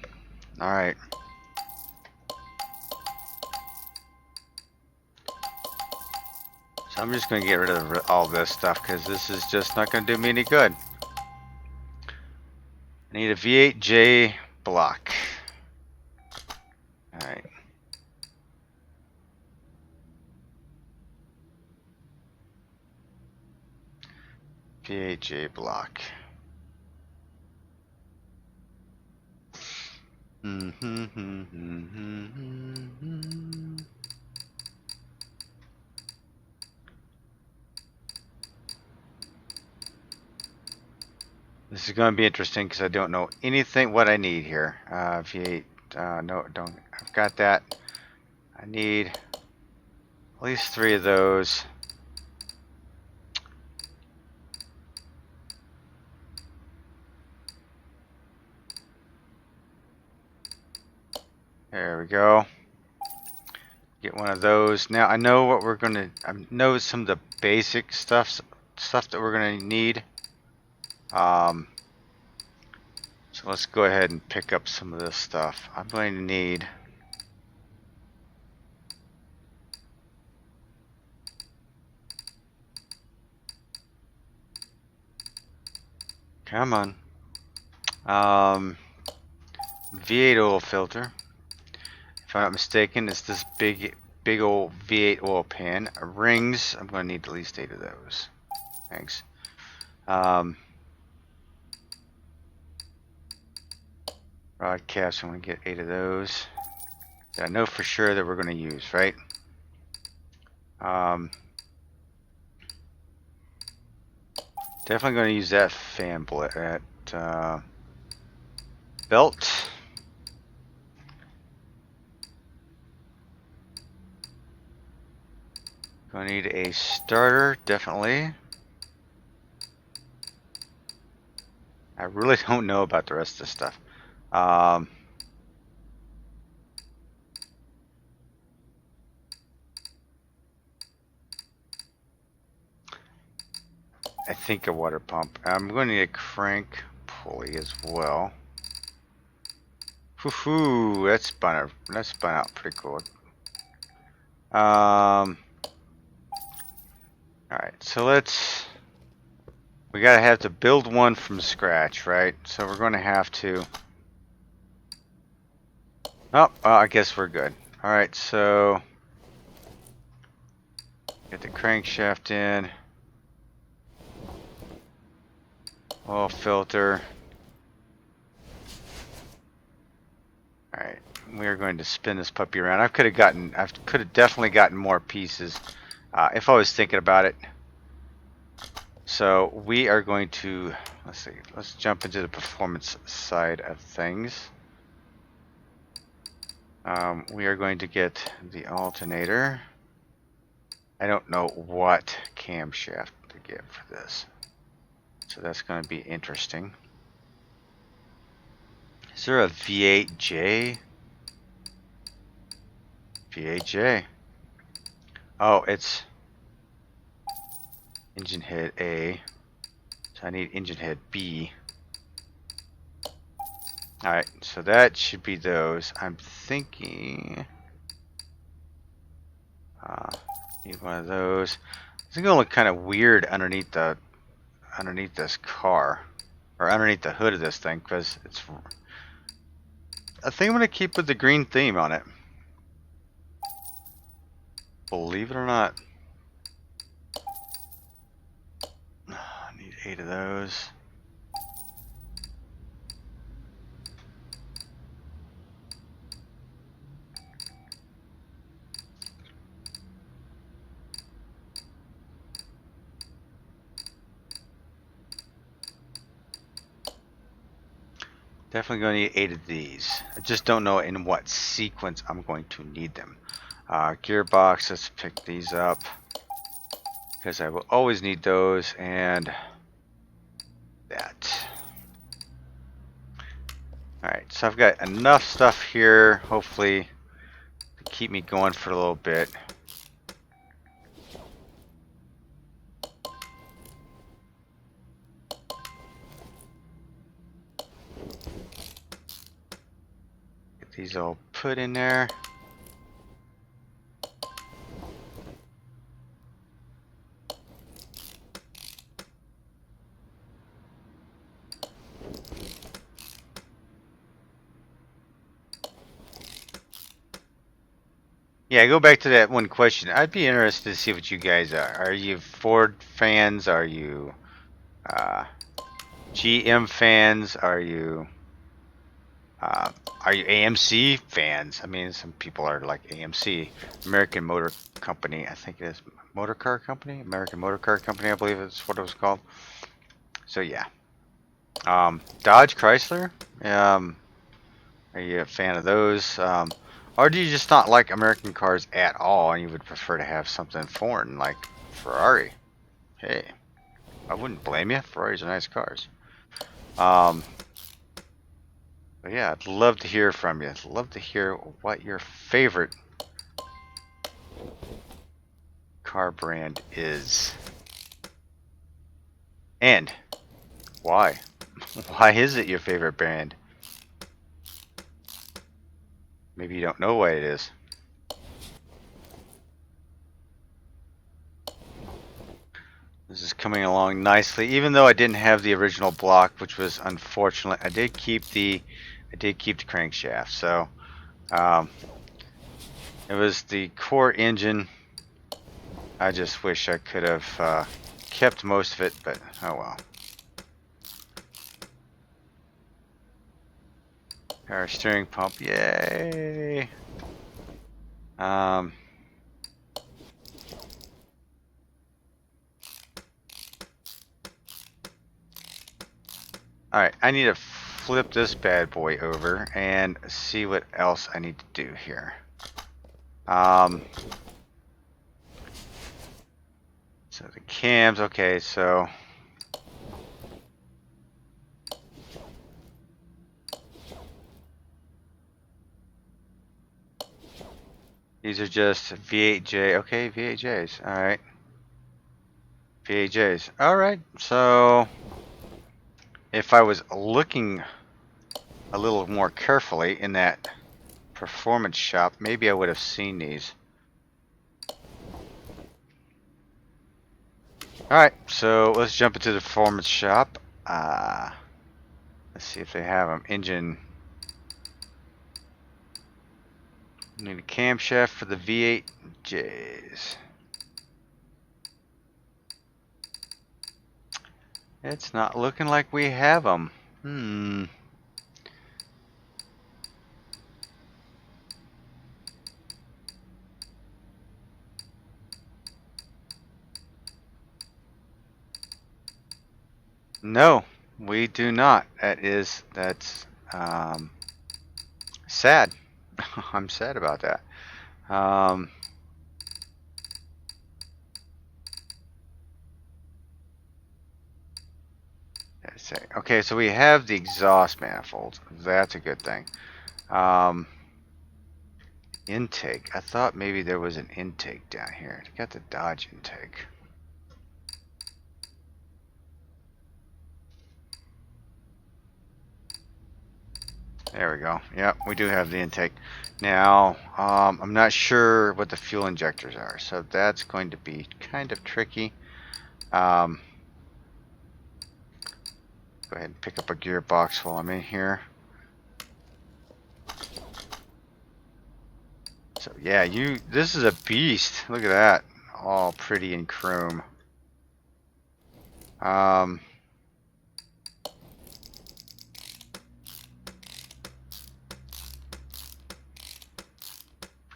Alright. So I'm just going to get rid of all this stuff because this is just not going to do me any good. I need a V8J block. Alright. V8J block. This is going to be interesting because I don't know anything what I need here. V8, no, don't. I've got that. I need at least 3 of those. There we go. Get one of those. Now I know what we're gonna. I know some of the basic stuff that we're gonna need. So let's go ahead and pick up some of this stuff. I'm going to need. Come on. V8 oil filter. If I'm not mistaken, it's this big old V8 oil pan. Rings. I'm going to need at least 8 of those. Thanks. Rod caps, I'm going to get 8 of those that I know for sure that we're going to use, right? Definitely going to use that fan belt. Going to need a starter, definitely. I really don't know about the rest of this stuff. I think a water pump. I'm going to need a crank pulley as well. Woohoo! That spun out pretty cool. Alright, so we gotta have to build one from scratch, right? So we're gonna have to. Oh, I guess we're good. Alright, so get the crankshaft in. Oil filter. Alright, we are going to spin this puppy around. I could have definitely gotten more pieces if I was thinking about it. So we are going to, let's jump into the performance side of things. We are going to get the alternator. I don't know what camshaft to get for this, so that's going to be interesting. Is there a V8J? V8J. Oh, it's engine head A, so I need engine head B. Alright, so that should be those. I'm thinking need one of those. It's gonna look kind of weird underneath this car, or underneath the hood of this thing, because it's. I think I'm gonna keep with the green theme on it. Believe it or not. I need 8 of those. Definitely going to need 8 of these. I just don't know in what sequence I'm going to need them. Gearbox, let's pick these up, because I will always need those, and that. Alright, so I've got enough stuff here, hopefully, to keep me going for a little bit. Get these all put in there. Yeah, go back to that one question. I'd be interested to see what you guys are. Are you Ford fans? Are you GM fans? Are you AMC fans? I mean, some people are like AMC, American Motor Company. I think it is Motor Car Company, American Motor Car Company. I believe it's what it was called. So yeah, Dodge, Chrysler. Are you a fan of those? Or do you just not like American cars at all, and you would prefer to have something foreign like Ferrari? Hey, I wouldn't blame you. Ferraris are nice cars. But yeah, I'd love to hear from you. I'd love to hear what your favorite car brand is. And why? Why is it your favorite brand? Maybe you don't know why it is. This is coming along nicely, even though I didn't have the original block, which was unfortunate. I did keep the crankshaft, so it was the core engine. I just wish I could have kept most of it, but oh well. Power steering pump, yay! Alright, I need to flip this bad boy over and see what else I need to do here. So the cams, okay, so these are just V8J, okay, V8Js, alright. V8Js, alright, so if I was looking a little more carefully in that performance shop, maybe I would have seen these. Alright, so let's jump into the performance shop. Let's see if they have them. Engine. Need a camshaft for the V8Js. It's not looking like we have them. No, we do not. That's sad. I'm sad about that. Let's see. Okay, so we have the exhaust manifold. That's a good thing. Intake. I thought maybe there was an intake down here. Got the Dodge intake. There we go. Yep, we do have the intake. Now, I'm not sure what the fuel injectors are, so that's going to be kind of tricky. Go ahead and pick up a gearbox while I'm in here. So yeah, this is a beast. Look at that. All pretty in chrome.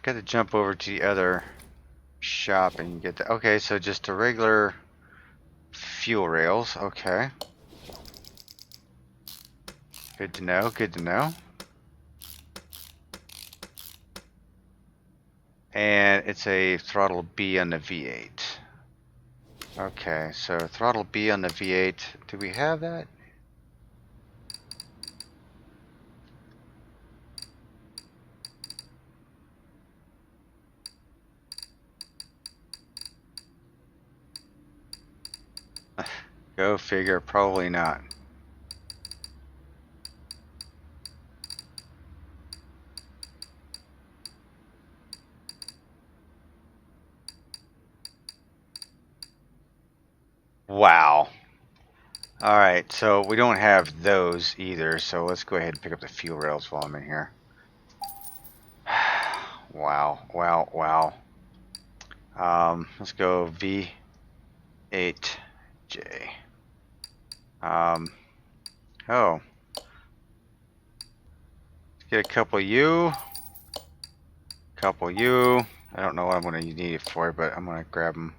Got to jump over to the other shop and get the, okay, so just a regular fuel rails, okay. Good to know, good to know. And it's a throttle B on the V8. Okay, so throttle B on the V8. Do we have that? Go figure, probably not. Wow. Alright, so we don't have those either, so let's go ahead and pick up the fuel rails while I'm in here. Wow, wow, wow. Let's go V8J. Oh. Let's get a couple you. Couple you. I don't know what I'm going to need it for, but I'm going to grab them.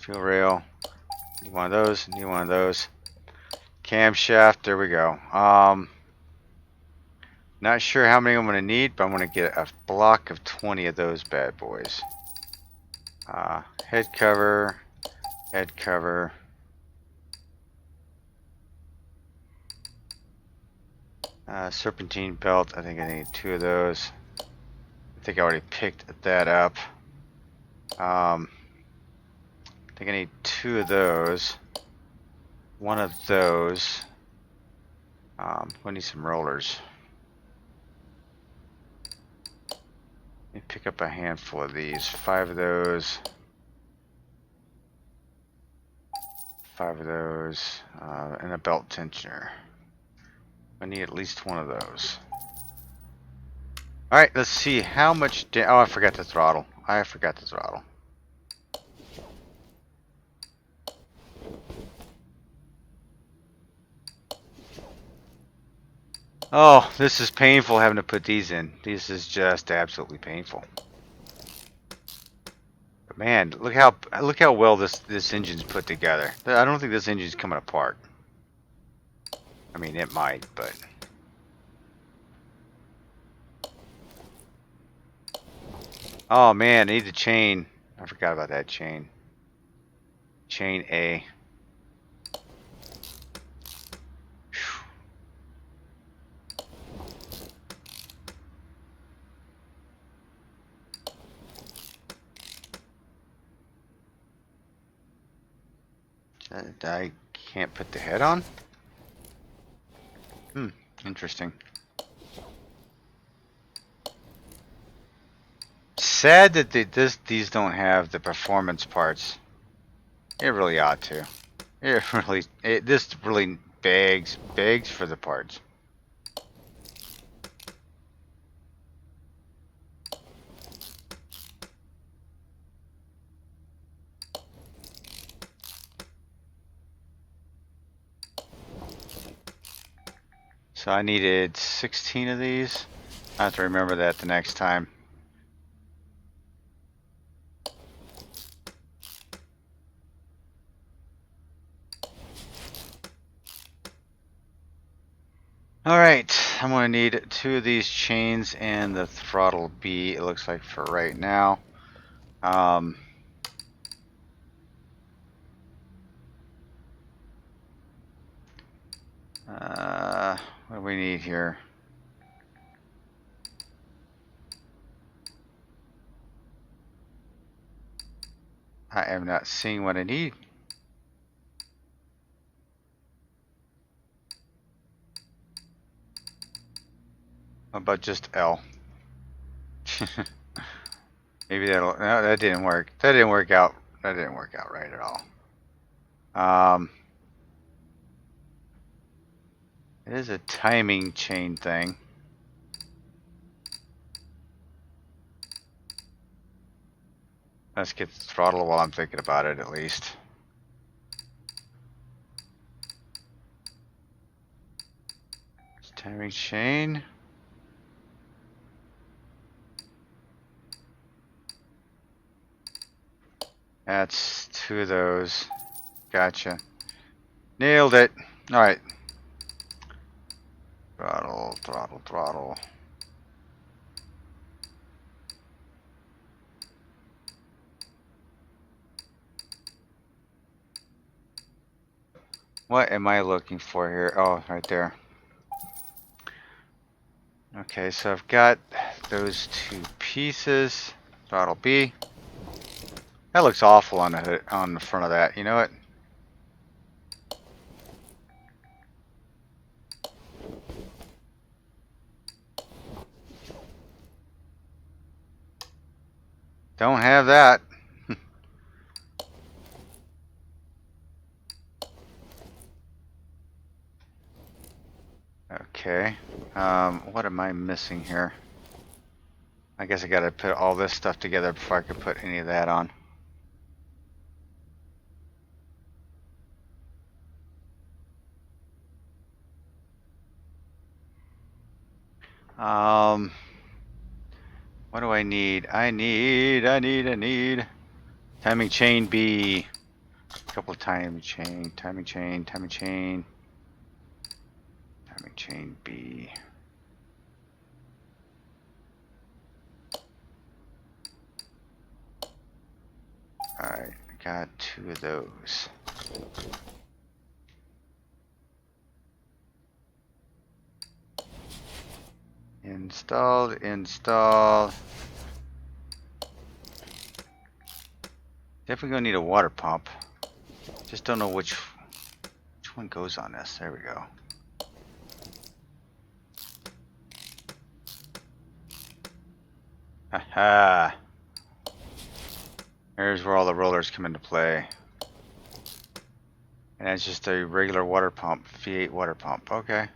Fuel rail. Need one of those. Need one of those. Camshaft. There we go. Not sure how many I'm going to need, but I'm going to get a block of 20 of those bad boys. Head cover. Head cover. Serpentine belt. I think I need 2 of those. I think I already picked that up. I think I need 2 of those. 1 of those. We need some rollers. Let me pick up a handful of these. 5 of those. 5 of those. And a belt tensioner. I need at least 1 of those. Alright, let's see how much. Oh, I forgot the throttle. I forgot the throttle. Oh, this is painful having to put these in. This is just absolutely painful. But man, look how well this engine's put together. I don't think this engine's coming apart. I mean, it might, but oh man, I need the chain. I forgot about that chain. Chain A. I can't put the head on? Interesting. Sad that these don't have the performance parts. It really ought to. This really begs for the parts. So I needed 16 of these. I have to remember that the next time. Alright, I'm going to need 2 of these chains and the throttle B, it looks like, for right now. What do we need here? I am not seeing what I need. How about just L? Maybe that'll. No, that didn't work. That didn't work out. That didn't work out right at all. It is a timing chain thing. Let's get the throttle while I'm thinking about it, at least. It's timing chain. That's 2 of those. Gotcha. Nailed it. Alright. Throttle, throttle, throttle. What am I looking for here? Oh, right there. Okay, so I've got those 2 pieces. Throttle B. That looks awful on the hood, on the front of that. You know what? Don't have that. Okay. What am I missing here? I guess I gotta put all this stuff together before I can put any of that on. What do I need? I need timing chain B. A couple of timing chain B. Alright, I got 2 of those. Installed. Definitely gonna need a water pump. Just don't know which one goes on this. There we go. Haha. Here's where all the rollers come into play. And it's just a regular water pump, V8 water pump. Okay.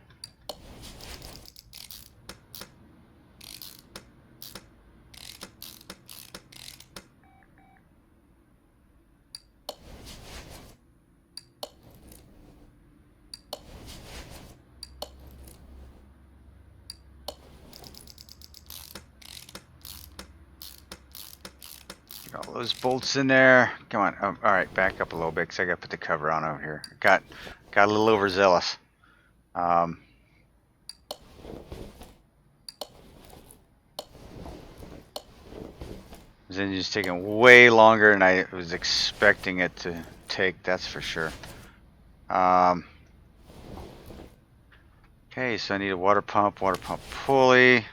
Get all those bolts in there. Come on. All right, back up a little bit because I got to put the cover on over here. Got a little overzealous. This engine's taking way longer than I was expecting it to take. That's for sure. Okay, so I need a water pump pulley.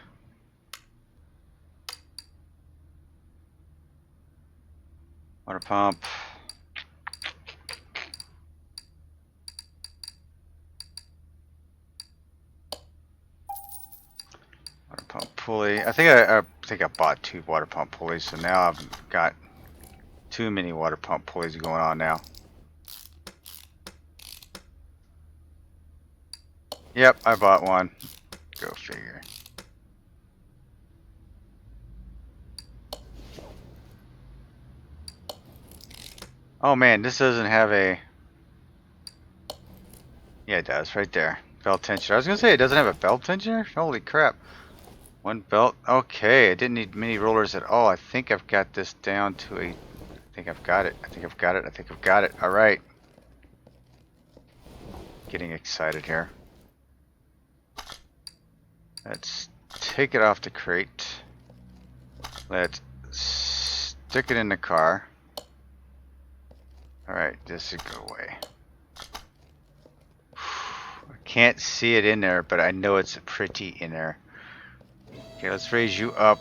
Water pump. Water pump pulley. I think I bought 2 water pump pulleys, so now I've got too many water pump pulleys going on now. Yep, I bought one. Go figure. Oh man, this doesn't have a... Yeah, it does, right there. Belt tensioner. I was gonna say, it doesn't have a belt tensioner? Holy crap. One belt. Okay, I didn't need many rollers at all. I think I've got this down to a... I think I've got it. I think I've got it. Alright. Getting excited here. Let's take it off the crate. Let's stick it in the car. Alright, this should go away. I can't see it in there, but I know it's pretty in there. Okay, let's raise you up.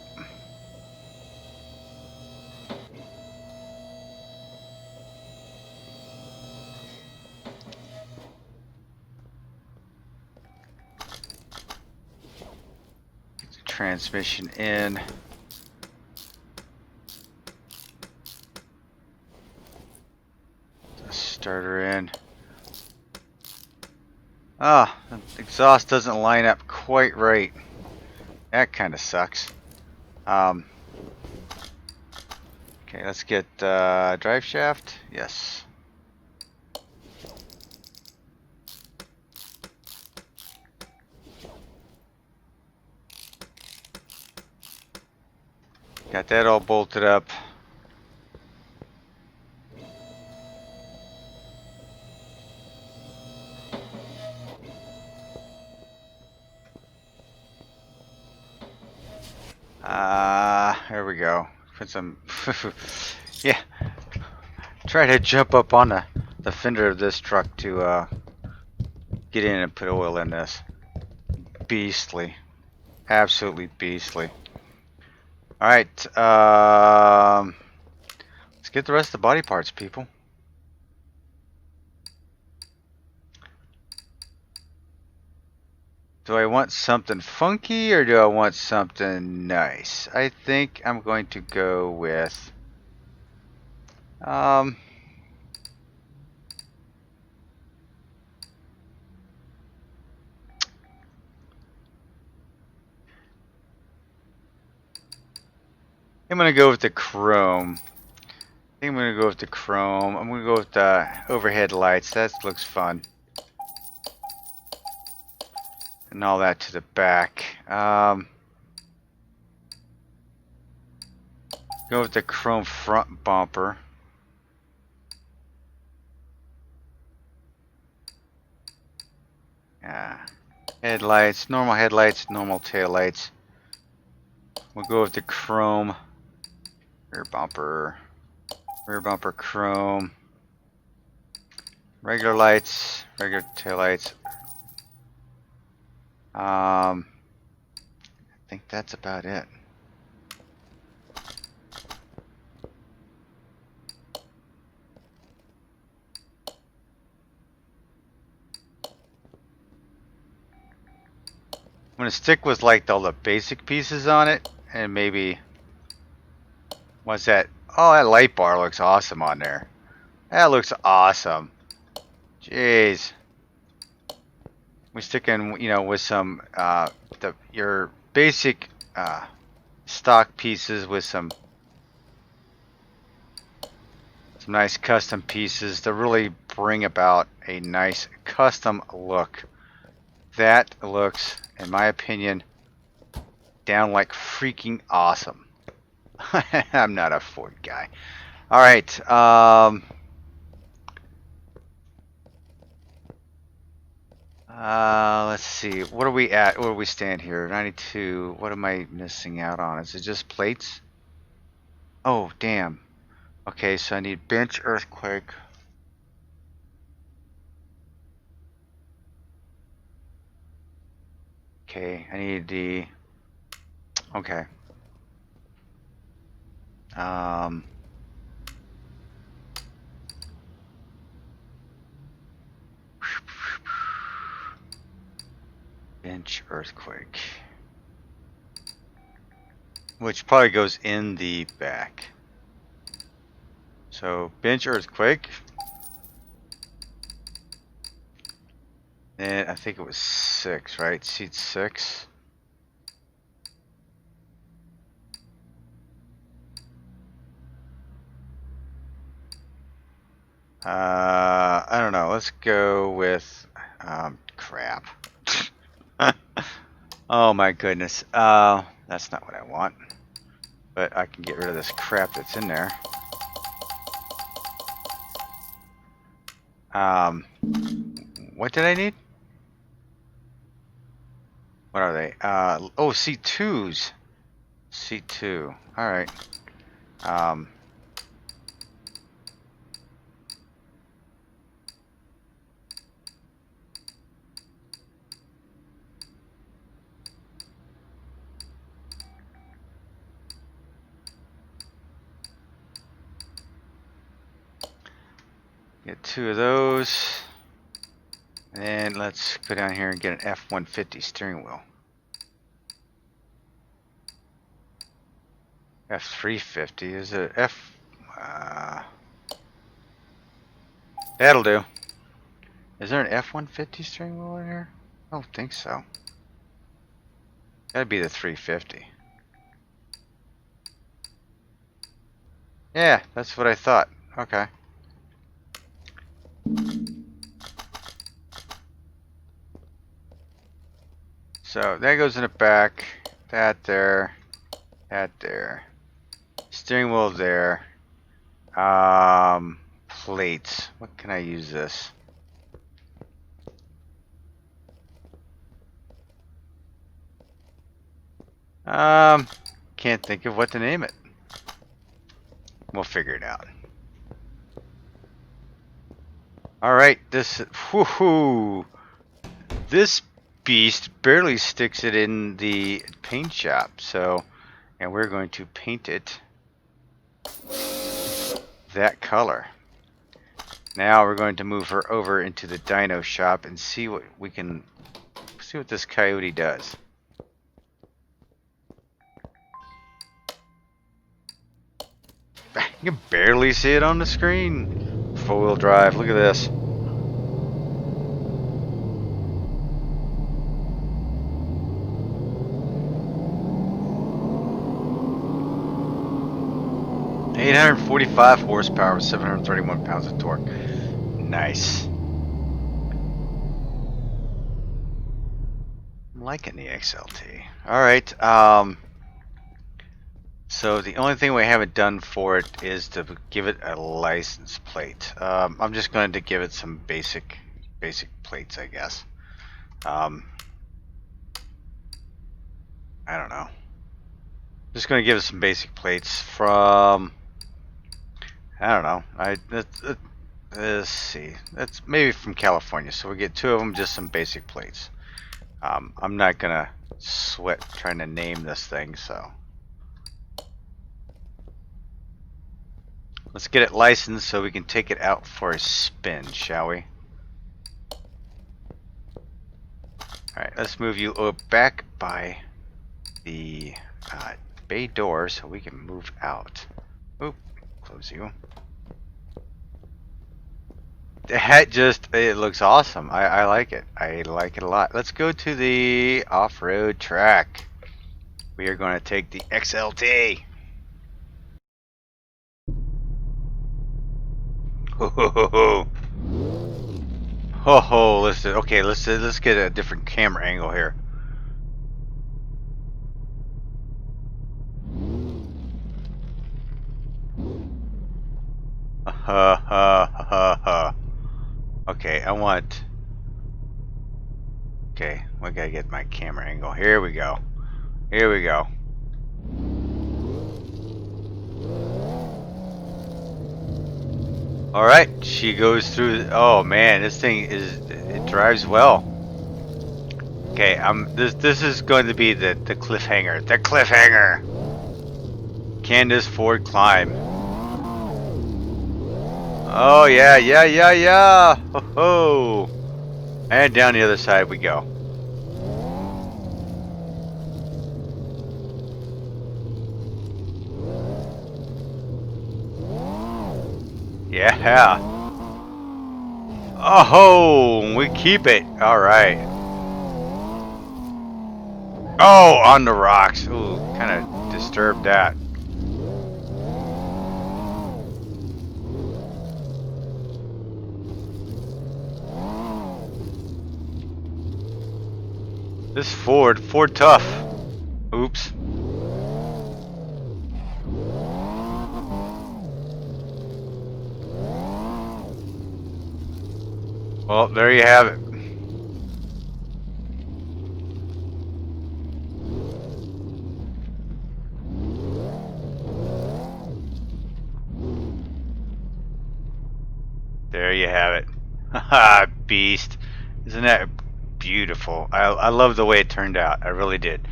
Get the transmission in. The starter in. Ah, the exhaust doesn't line up quite right. That kind of sucks. Okay, let's get drive shaft. Yes. Got that all bolted up. There we go. Put some... yeah. Try to jump up on the fender of this truck to get in and put oil in this. Beastly. Absolutely beastly. Alright, let's get the rest of the body parts, people. Do I want something funky or do I want something nice? I think I'm going to go with I'm gonna go with the chrome. I think I'm gonna go with the chrome. I'm gonna go with the overhead lights. That looks fun. And all that to the back. Go with the chrome front bumper. Headlights, normal headlights, normal taillights. We'll go with the chrome rear bumper chrome. Regular lights, regular taillights. I think that's about it. I'm gonna stick with like all the basic pieces on it, and maybe what's that? Oh, that light bar looks awesome on there. That looks awesome. Jeez. We stick in, you know, with some your basic stock pieces with some nice custom pieces to really bring about a nice custom look. That looks, in my opinion, down like freaking awesome. I'm not a Ford guy. All right. Let's see. What are we at? Where do we stand here? 92. What am I missing out on? Is it just plates? Oh, damn. Okay, so I need bench, earthquake. Okay, I need the... Okay. Um... Bench, earthquake. Which probably goes in the back. So, bench, earthquake. And I think it was 6, right? Seat 6. I don't know. Let's go with crap. Oh my goodness. That's not what I want. But I can get rid of this crap that's in there. What did I need? What are they? Oh, C2s. C2. All right. Get 2 of those. And let's go down here and get an F-150 steering wheel. F-350 is it F? That'll do. Is there an F-150 steering wheel in here? I don't think so. That'd be the 350. Yeah, that's what I thought. Okay. So that goes in the back. That there. That there. Steering wheel there. Plates. What can I use this? Can't think of what to name it. We'll figure it out. Alright, this woohoo! This beast barely sticks it in the paint shop, so and we're going to paint it that color. Now we're going to move her over into the dyno shop and see what we can see what this coyote does. You can barely see it on the screen. 4-wheel drive, look at this. .845 horsepower with 731 pounds of torque. Nice. I'm liking the XLT. Alright, so the only thing we haven't done for it is to give it a license plate. I'm just going to give it some basic plates, I guess. I don't know. Just going to give it some basic plates from, I don't know. Let's see. That's maybe from California. So we get 2 of them, just some basic plates. I'm not going to sweat trying to name this thing, so. Let's get it licensed so we can take it out for a spin, shall we? Alright, let's move you back by the bay door so we can move out. Oop, close you. That just, it looks awesome. I like it. I like it a lot. Let's go to the off-road track. We are going to take the XLT. Ho ho ho ho. Ho ho, let's get a different camera angle here. Okay, I want... Okay, we gotta get my camera angle. Here we go. Here we go. Alright, she goes through... Oh man, this thing is... It drives well. Okay, this is going to be the cliffhanger. The cliffhanger! Candace Ford climb. Oh yeah, yeah, yeah, yeah! Ho ho! And down the other side we go. Yeah. Oh, we keep it. All right. Oh, on the rocks. Ooh, kind of disturbed that. This Ford tough. Oops. Well, there you have it. There you have it. Haha, beast. Isn't that beautiful? I love the way it turned out. I really did.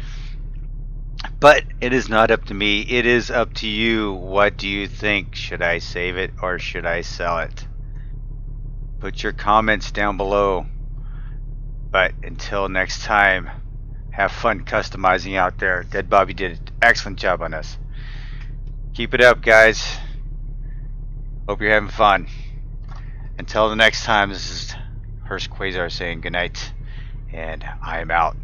But it is not up to me. It is up to you. What do you think? Should I save it or should I sell it? Put your comments down below. But until next time, have fun customizing out there. Dead Bobby did an excellent job on this. Keep it up, guys. Hope you're having fun. Until the next time, this is Hurst Quayzar saying goodnight, and I am out.